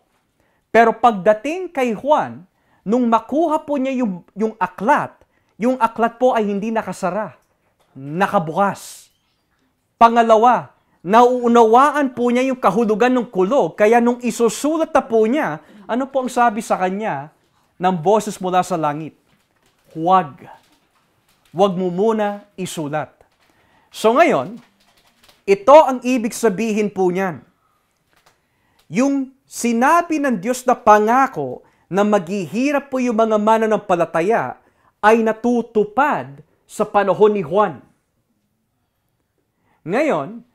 Pero pagdating kay Juan, nung makuha po niya yung aklat po ay hindi nakasara, nakabukas. Pangalawa, nauunawaan po niya yung kahulugan ng kulog, kaya nung isusulat na po niya, ano po ang sabi sa kanya ng boses mula sa langit? Huwag mo muna isulat. So ngayon, ito ang ibig sabihin po niyan. Yung sinabi ng Diyos na pangako na maghihirap po yung mga mananampalataya ay natutupad sa panahon ni Juan. Ngayon,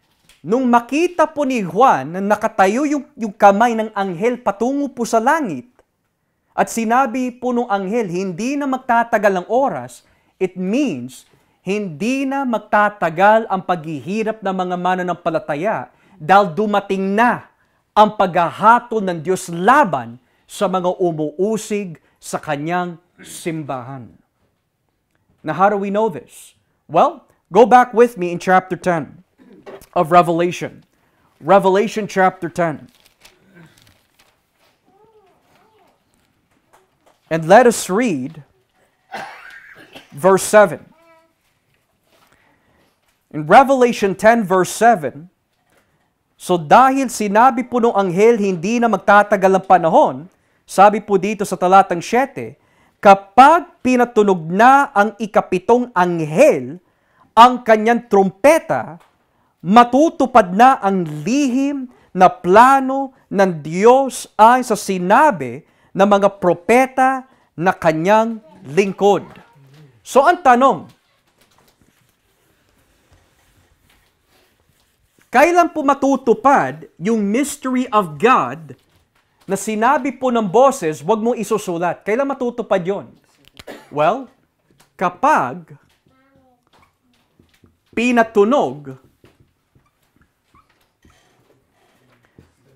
nung makita po ni Juan na nakatayo yung kamay ng anghel patungo po sa langit, at sinabi po nung anghel, hindi na magtatagal ang oras, it means, hindi na magtatagal ang paghihirap ng mga mananampalataya dahil dumating na ang paghahatol ng Diyos laban sa mga umuusig sa kanyang simbahan. Now, how do we know this? Well, go back with me in chapter 10 of Revelation. Revelation chapter 10. And let us read verse 7. In Revelation 10 verse 7, so dahil sinabi po ng anghel hindi na magtatagal ang panahon, sabi po dito sa talatang 7, kapag pinatunog na ang ikapitong anghel ang kanyang trumpeta, matutupad na ang lihim na plano ng Diyos ay sa sinabi ng mga propeta na kanyang lingkod. So ang tanong, kailan po matutupad yung mystery of God na sinabi po ng boses, huwag mo isusulat? Kailan matutupad yon? Well, kapag pinatunog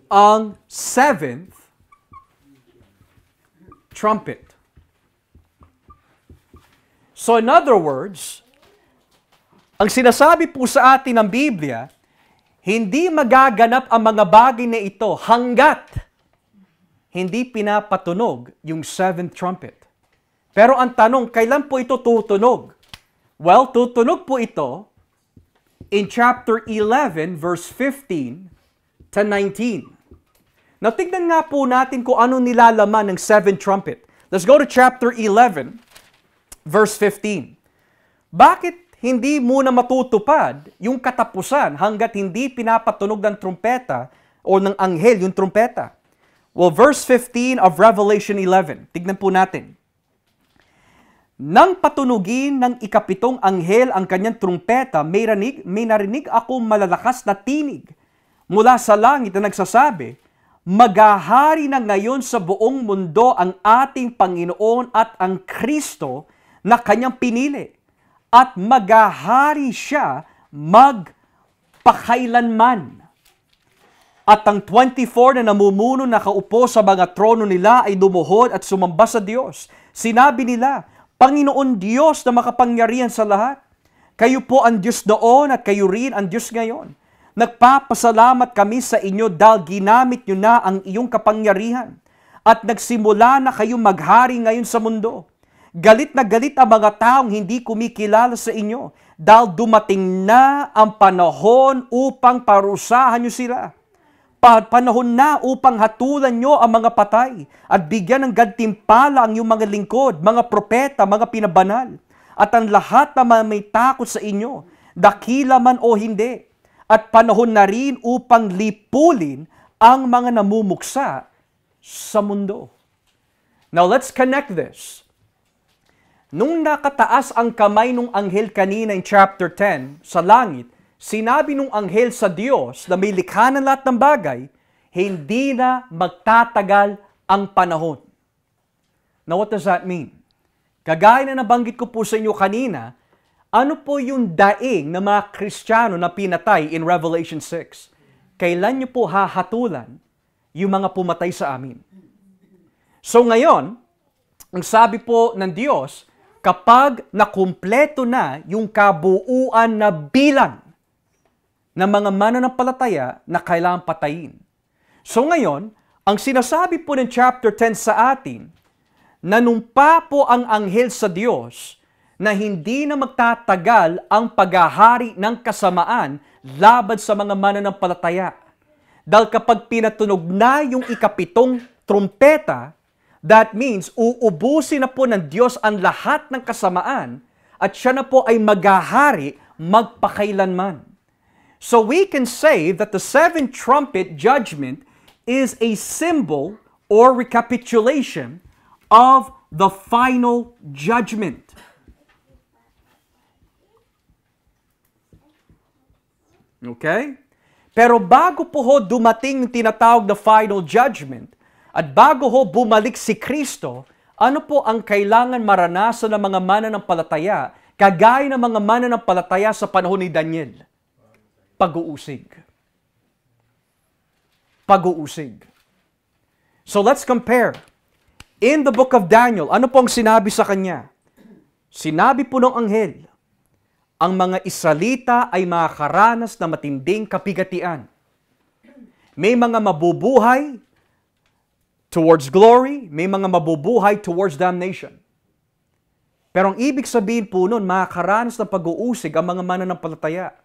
ang seventh trumpet. So in other words, ang sinasabi po sa atin ng Biblia, hindi magaganap ang mga bagay na ito hanggat hindi pinapatunog yung seventh trumpet. Pero ang tanong, kailan po ito tutunog? Well, tutunog po ito in chapter 11, verse 15 to 19. Now, tignan nga po natin kung ano nilalaman ng seventh trumpet. Let's go to chapter 11, verse 15. Bakit hindi muna matutupad yung katapusan hanggat hindi pinapatunog ng trumpeta o ng anghel yung trumpeta? Well, verse 15 of Revelation 11. Tignan po natin. Nang patunugin ng ikapitong anghel ang kanyang trumpeta, may narinig akong malalakas na tinig mula sa langit na nagsasabi, maghahari na ngayon sa buong mundo ang ating Panginoon at ang Kristo na kanyang pinili. At maghahari siya magpakailanman. At ang 24 na namumuno nakaupo sa mga trono nila ay lumuhod at sumamba sa Diyos. Sinabi nila, Panginoon Diyos na makapangyarihan sa lahat, kayo po ang Diyos noon at kayo rin ang Diyos ngayon. Nagpapasalamat kami sa inyo dahil ginamit nyo na ang iyong kapangyarihan at nagsimula na kayong maghari ngayon sa mundo. Galit na galit ang mga taong hindi kumikilala sa inyo dahil dumating na ang panahon upang parusahan nyo sila. Panahon na upang hatulan nyo ang mga patay at bigyan ng gantimpala ang iyong mga lingkod, mga propeta, mga pinabanal, at ang lahat na may takot sa inyo, dakila man o hindi. At panahon na rin upang lipulin ang mga namumuksa sa mundo. Now let's connect this. Nung nakataas ang kamay ng anghel kanina in chapter 10 sa langit, sinabi nung anghel sa Diyos na may likha ng lahat ng bagay, hindi na magtatagal ang panahon. Now what does that mean? Kagaya na nabanggit ko po sa inyo kanina, ano po yung daing ng mga Kristiyano na pinatay in Revelation 6? Kailan niyo po hahatulan yung mga pumatay sa amin? So ngayon, ang sabi po ng Diyos, kapag nakumpleto na yung kabuuan na bilang ng mga mananampalataya na kailangang patayin. So ngayon, ang sinasabi po ng chapter 10 sa atin, nanumpa po ang anghel sa Diyos na hindi na magtatagal ang paghahari ng kasamaan laban sa mga mananampalataya. Dahil kapag pinatunog na yung ikapitong trumpeta, that means uubusin na po ng Diyos ang lahat ng kasamaan at siya na po ay maghahari magpakailanman. So we can say that the seventh trumpet judgment is a symbol or recapitulation of the final judgment. Okay? Pero bago po ho dumating yung tinatawag na final judgment, at bago ho bumalik si Kristo, ano po ang kailangan maranasan ng mga mananampalataya, kagaya ng mga mananampalataya sa panahon ni Daniel? Pag-uusig. Pag-uusig. So let's compare. In the book of Daniel, ano pong sinabi sa kanya? Sinabi po ng anghel, ang mga Israelita ay makakaranas na matinding kapigatian. May mga mabubuhay towards glory, may mga mabubuhay towards damnation. Pero ang ibig sabihin po nun, makakaranas ng pag-uusig ang mga mananampalataya.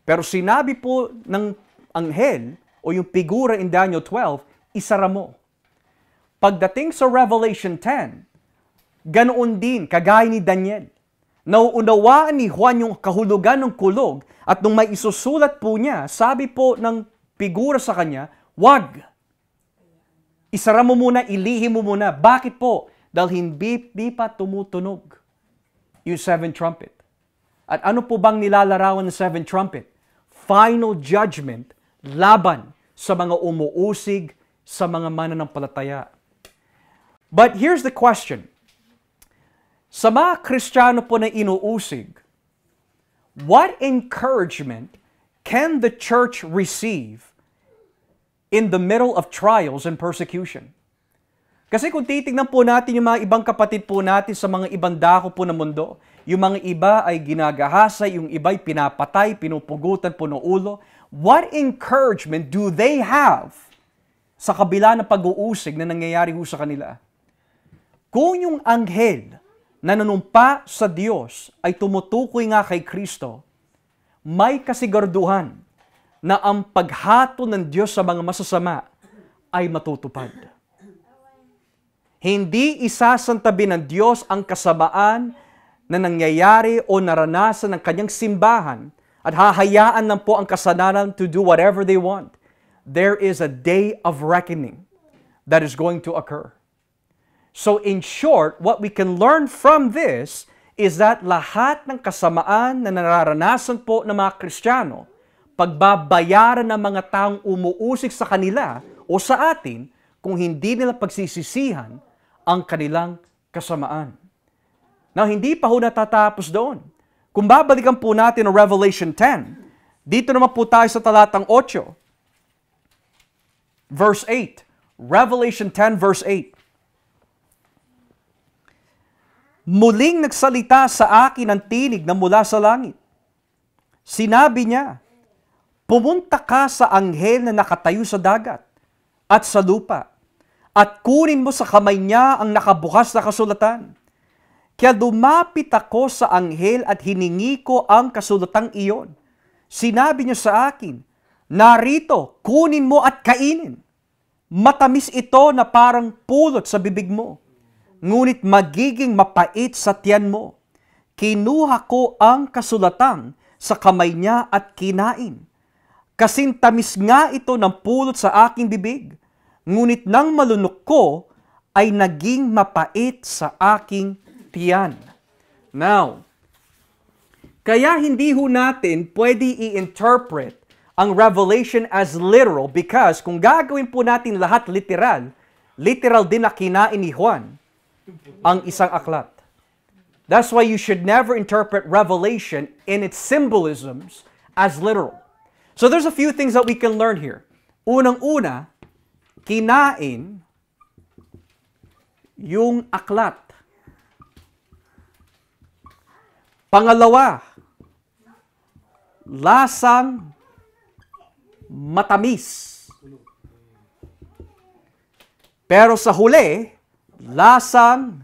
Pero sinabi po ng anghel o yung figura in Daniel 12, isara mo. Pagdating sa Revelation 10, ganoon din, kagaya ni Daniel. Nauunawaan ni Juan yung kahulugan ng kulog at nung may isusulat po niya, sabi po ng figura sa kanya, wag. Isara mo muna, ilihim mo muna. Bakit po? Dahil hindi pa tumutunog yung seventh trumpet. At ano po bang nilalarawan ng seventh trumpet? Final judgment laban sa mga umuusig sa mga mananampalataya. But here's the question. Sa mga Kristiyano po na inuusig, what encouragement can the church receive in the middle of trials and persecution? Kasi kung titignan po natin yung mga ibang kapatid po natin sa mga ibang dako po ng mundo, yung mga iba ay ginagahasa, yung iba ay pinapatay, pinupugutan po ng ulo, what encouragement do they have sa kabila ng pag-uusig na nangyayari ho sa kanila? Kung yung anghel na nanumpa sa Diyos ay tumutukoy nga kay Kristo, may kasiguraduhan na ang paghato ng Diyos sa mga masasama ay matutupad. Hindi isasantabi ng Diyos ang kasamaan na nangyayari o naranasan ng kanyang simbahan at hahayaan lang po ang kasalanan to do whatever they want. There is a day of reckoning that is going to occur. So in short, what we can learn from this is that lahat ng kasamaan na nararanasan po ng mga Kristiyano, pagbabayaran ng mga taong umuusig sa kanila o sa atin kung hindi nila pagsisisihan ang kanilang kasamaan. Now, hindi pa ho natatapos doon. Kung babalikan po natin ang Revelation 10, dito naman po tayo sa talatang 8. Verse 8. Revelation 10 verse 8. Muling nagsalita sa akin ang tinig na mula sa langit. Sinabi niya, pumunta ka sa anghel na nakatayo sa dagat at sa lupa, at kunin mo sa kamay niya ang nakabukas na kasulatan. Kaya lumapit ako sa anghel at hiningi ko ang kasulatang iyon. Sinabi niya sa akin, narito, kunin mo at kainin. Matamis ito na parang pulot sa bibig mo, ngunit magiging mapait sa tiyan mo. Kinuha ko ang kasulatang sa kamay niya at kinain. Kasing tamis nga ito ng pulot sa aking bibig, ngunit nang malunok ko, ay naging mapait sa aking tiyan. Now, Kaya hindi ho natin pwede i-interpret ang Revelation as literal because kung gagawin po natin lahat literal, literal din na kinain ni Juan ang isang aklat. That's why you should never interpret Revelation in its symbolisms as literal. So there's a few things that we can learn here. Unang-una, kinain yung aklat. Pangalawa, lasang matamis. Pero sa huli, lasang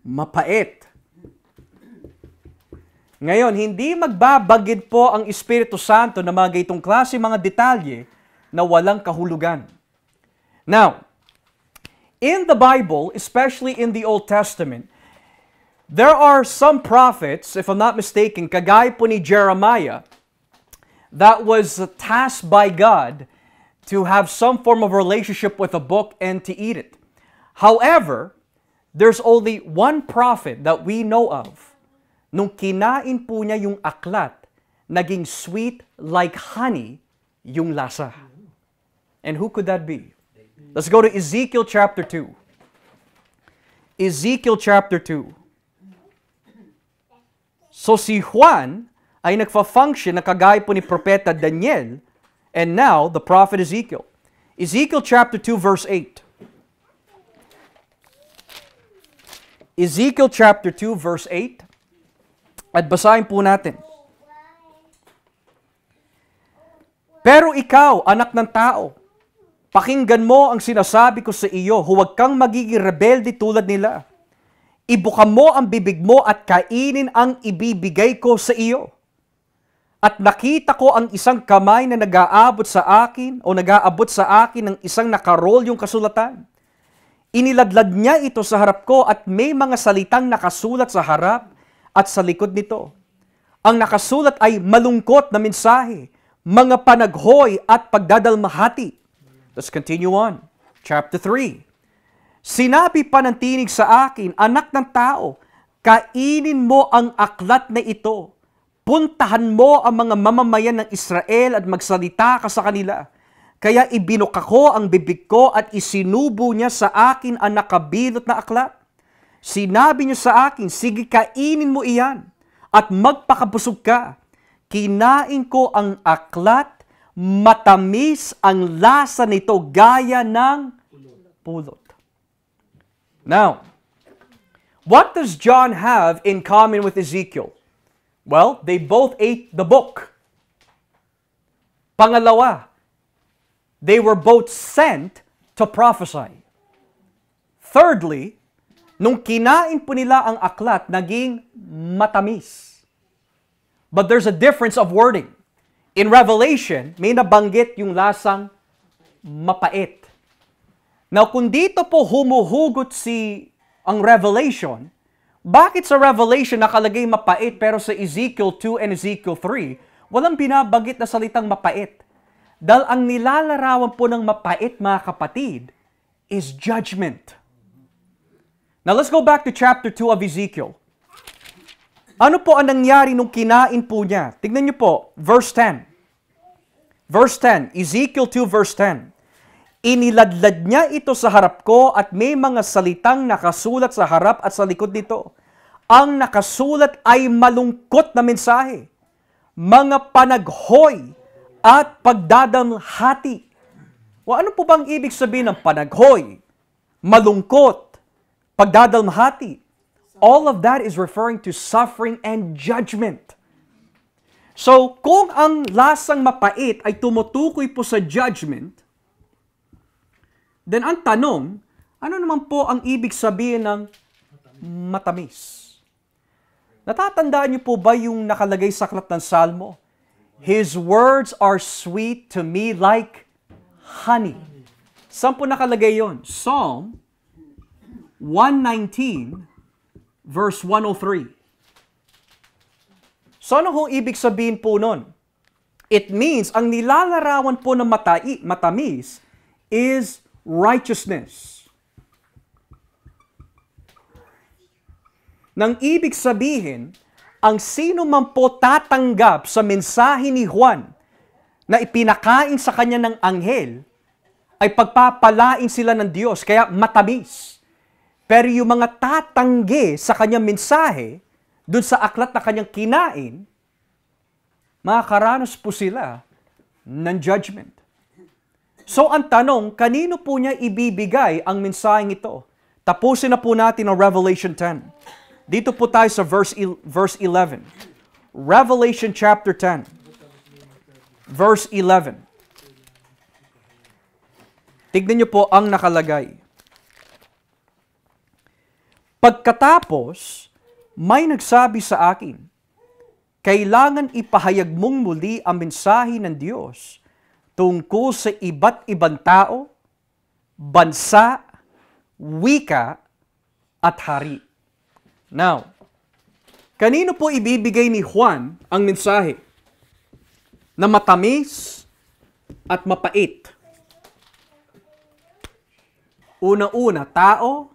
mapait. Ngayon, hindi magbabagid po ang Espiritu Santo na mga itong klase mga detalye na walang kahulugan. Now, in the Bible, especially in the Old Testament, there are some prophets, if I'm not mistaken, kagaya po ni Jeremiah, that was tasked by God to have some form of relationship with a book and to eat it. However, there's only one prophet that we know of. Nung kinain po niya yung aklat, naging sweet like honey yung lasa. And who could that be? Let's go to Ezekiel chapter 2. Ezekiel chapter 2. So si Juan ay nagfa-function na kagaya po ni Propeta Daniel, and now the prophet Ezekiel. Ezekiel chapter 2 verse 8. Ezekiel chapter 2 verse 8. At basahin po natin. Pero ikaw, anak ng tao, pakinggan mo ang sinasabi ko sa iyo, huwag kang magiging rebelde tulad nila. Ibuka mo ang bibig mo at kainin ang ibibigay ko sa iyo. At nakita ko ang isang kamay na nag-aabot sa akin ng isang nakarol yung kasulatan. Iniladlad niya ito sa harap ko at may mga salitang nakasulat sa harap at sa likod nito. Ang nakasulat ay malungkot na mensahe, mga panaghoy at pagdadalmahati. Let's continue on. Chapter 3. Sinabi pa ng tinig sa akin, anak ng tao, kainin mo ang aklat na ito. Puntahan mo ang mga mamamayan ng Israel at magsalita ka sa kanila. Kaya ibinuka ko ang bibig ko at isinubo niya sa akin ang nakabilot na aklat. Sinabi niya sa akin, sige kainin mo iyan at magpakabusog ka. Kinain ko ang aklat, matamis ang lasa nito gaya ng pulot. Now, what does John have in common with Ezekiel? Well, they both ate the book. Pangalawa, they were both sent to prophesy. Thirdly, nung kinain po nila ang aklat, naging matamis. But there's a difference of wording. In Revelation, may nabanggit yung lasang mapait. Now, kung dito po humuhugot ang Revelation, bakit sa Revelation nakalagay mapait pero sa Ezekiel 2 and Ezekiel 3, walang binabanggit na salitang mapait? Dahil ang nilalarawan po ng mapait, mga kapatid, is judgment. Now, let's go back to chapter 2 of Ezekiel. Ano po ang nangyari nung kinain po niya? Tignan niyo po, verse 10. Verse 10, Ezekiel 2 verse 10. Iniladlad niya ito sa harap ko at may mga salitang nakasulat sa harap at sa likod nito. Ang nakasulat ay malungkot na mensahe, mga panaghoy at pagdadamhati. O ano po bang ibig sabihin ng panaghoy, malungkot, pagdadamhati? All of that is referring to suffering and judgment. So, kung ang lasang mapait ay tumutukoy po sa judgment, then ang tanong, ano naman po ang ibig sabihin ng matamis? Natatandaan niyo po ba yung nakalagay sa aklat ng Salmo? His words are sweet to me like honey. Saan po nakalagay yon? Psalm 119 verse 103. So ano kung ibig sabihin po nun? It means, ang nilalarawan po ng matamis is righteousness. Nang ibig sabihin, ang sino man po tatanggap sa mensahe ni Juan na ipinakain sa kanya ng anghel, ay pagpapalain sila ng Diyos, kaya matamis. Pero yung mga tatanggi sa kanyang mensahe, dun sa aklat na kanyang kinain, makakaranas po sila ng judgment. So ang tanong, kanino po niya ibibigay ang mensaheng ito? Tapusin na po natin ang Revelation 10. Dito po tayo sa verse 11. Revelation chapter 10. Verse 11. Tignan niyo po ang nakalagay. Pagkatapos, may nagsabi sa akin, kailangan ipahayag mong muli ang mensahe ng Diyos tungkol sa iba't ibang tao, bansa, wika, at hari. Now, kanino po ibibigay ni Juan ang mensahe? Na matamis at mapait. Una-una, tao,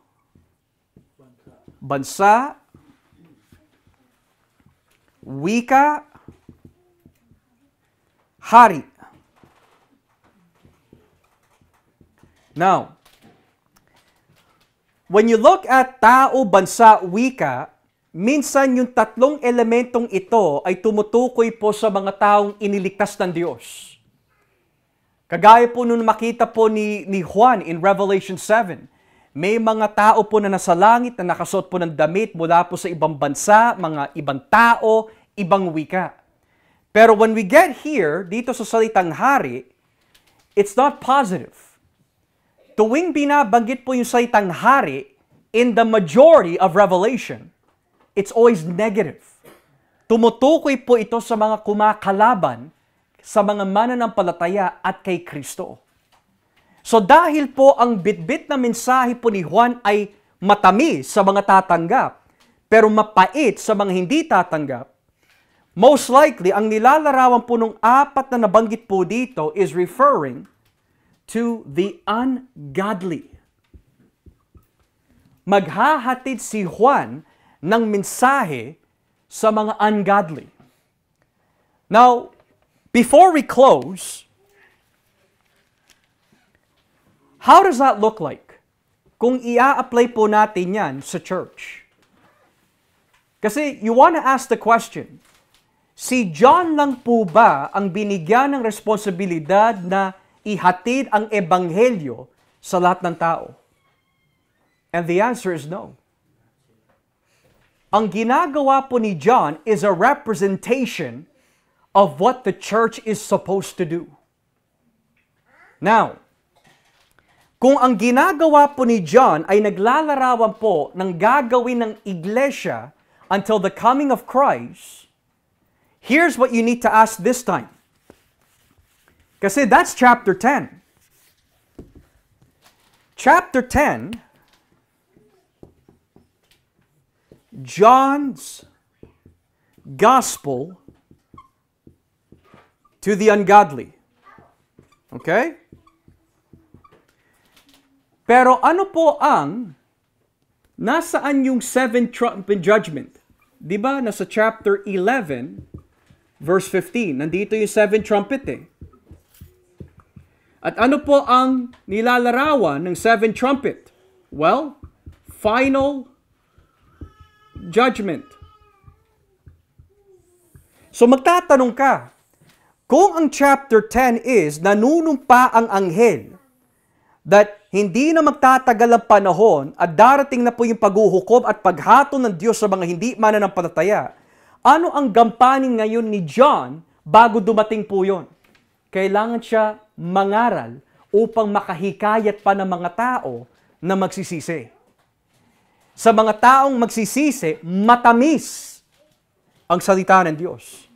bansa, wika, hari. Now, when you look at tao, bansa, wika, minsan yung tatlong elementong ito ay tumutukoy po sa mga taong iniligtas ng Diyos. Kagaya po nung makita po ni Juan in Revelation 7, may mga tao po na nasa langit na nakasuot po ng damit mula po sa ibang bansa, mga ibang tao, ibang wika. Pero when we get here, dito sa salitang hari, it's not positive. Tuwing binabanggit po yung salitang hari, in the majority of Revelation, it's always negative. Tumutukoy po ito sa mga kumakalaban, sa mga mananampalataya at kay Kristo. So dahil po ang bitbit na mensahe po ni Juan ay matamis sa mga tatanggap, pero mapait sa mga hindi tatanggap, most likely, ang nilalarawan po ng apat na nabanggit po dito is referring to the ungodly. Maghahatid si Juan ng mensahe sa mga ungodly. Now, before we close, how does that look like? Kung ia-apply po natin yan sa church. Kasi you want to ask the question, si John lang po ba ang binigyan ng responsibilidad na ihatid ang ebanghelyo sa lahat ng tao? And the answer is no. Ang ginagawa po ni John is a representation of what the church is supposed to do. Now, kung ang ginagawa po ni John ay naglalarawan po ng gagawin ng iglesia until the coming of Christ, here's what you need to ask this time. Kasi that's chapter 10. Chapter 10, John's gospel to the ungodly. Okay? Pero ano po ang, nasaan yung seven trumpet judgment? Di ba? Nasa chapter 11, verse 15. Nandito yung seven trumpet eh. At ano po ang nilalarawan ng seven trumpet? Well, final judgment. So magtatanong ka, kung ang chapter 10 is nanunumpa ang anghel that hindi na magtatagal ang panahon at darating na po yung paghuhukom at paghato ng Diyos sa mga hindi mananampalataya, ano ang gampanin ngayon ni John bago dumating po yon? Kailangan siya mangaral upang makahikayat pa ng mga tao na magsisisi. Sa mga taong magsisisi, matamis ang salita ng Diyos.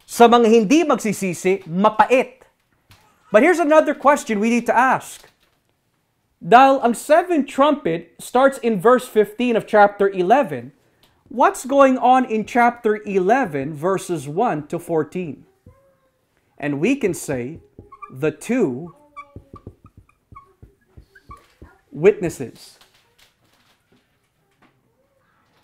Sa mga hindi magsisisi, mapait. But here's another question we need to ask. Dahil ang seventh trumpet starts in verse 15 of chapter 11, what's going on in chapter 11, verses 1 to 14? And we can say, the two witnesses.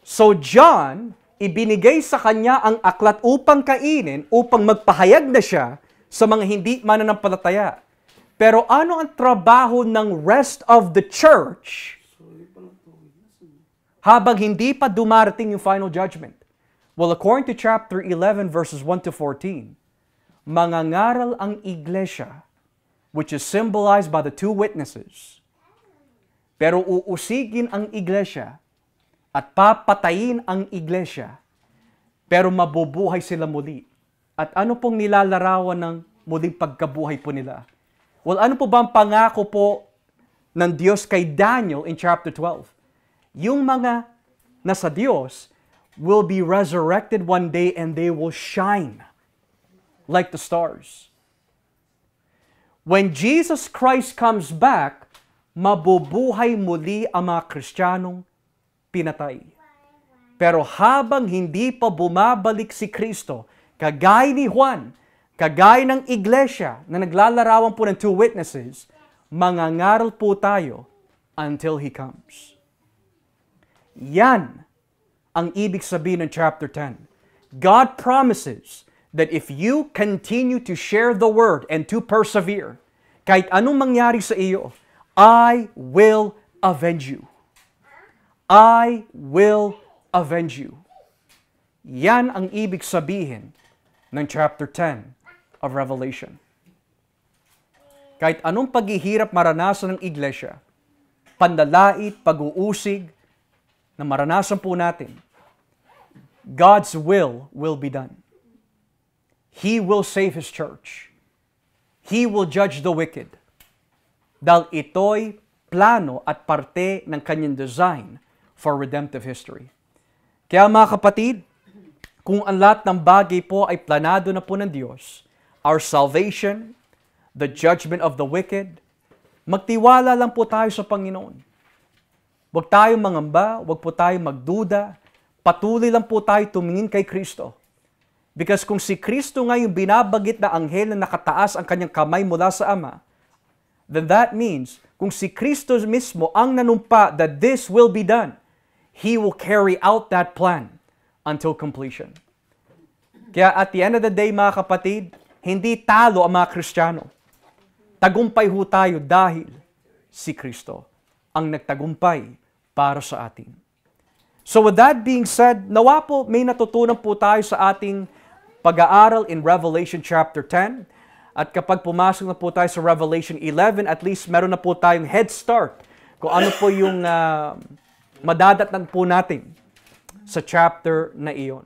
So John ibinigay sa kanya ang aklat upang kainin, upang magpahayag na siya sa mga hindi mananampalataya. Pero ano ang trabaho ng rest of the church habang hindi pa dumarating yung final judgment? Well, according to chapter 11, verses 1 to 14, mangangaral ang iglesia, which is symbolized by the two witnesses. Pero uusigin ang iglesia at papatayin ang iglesia, pero mabubuhay sila muli. At ano pong nilalarawan ng muling pagkabuhay po nila? Well, ano po ba ang pangako po ng Diyos kay Daniel in chapter 12? Yung mga nasa Diyos will be resurrected one day and they will shine like the stars. When Jesus Christ comes back, mabubuhay muli ang mga Kristiyanong pinatay. Pero habang hindi pa bumabalik si Kristo, kagaya ni Juan, kagaya ng iglesia na naglalarawan po ng two witnesses, mangangaral po tayo until He comes. Yan ang ibig sabihin ng chapter 10. God promises that if you continue to share the word and to persevere, kahit anong mangyari sa iyo, I will avenge you. I will avenge you. Yan ang ibig sabihin ng chapter 10 of Revelation. Kahit anong paghihirap maranasan ng iglesia, pandalait, pag-uusig, na maranasan po natin, God's will be done. He will save His church. He will judge the wicked. Dahil ito'y plano at parte ng kanyang design for redemptive history. Kaya mga kapatid, kung ang lahat ng bagay po ay planado na po ng Diyos, our salvation, the judgment of the wicked, magtiwala lang po tayo sa Panginoon. Huwag tayong mangamba, huwag po tayong magduda, patuloy lang po tayo tumingin kay Kristo. Because kung si Kristo nga yung binabagit na anghel na nakataas ang kanyang kamay mula sa Ama, then that means, kung si Kristo mismo ang nanumpa that this will be done, He will carry out that plan until completion. Kaya at the end of the day, mga kapatid, hindi talo ang mga Kristiyano. Tagumpay ho tayo dahil si Kristo ang nagtagumpay para sa atin. So with that being said, nawa po may natutunan po tayo sa ating pag-aaral in Revelation chapter 10. At kapag pumasok na po tayo sa Revelation 11, at least meron na po tayong head start kung ano po yung madadatnan po natin sa chapter na iyon.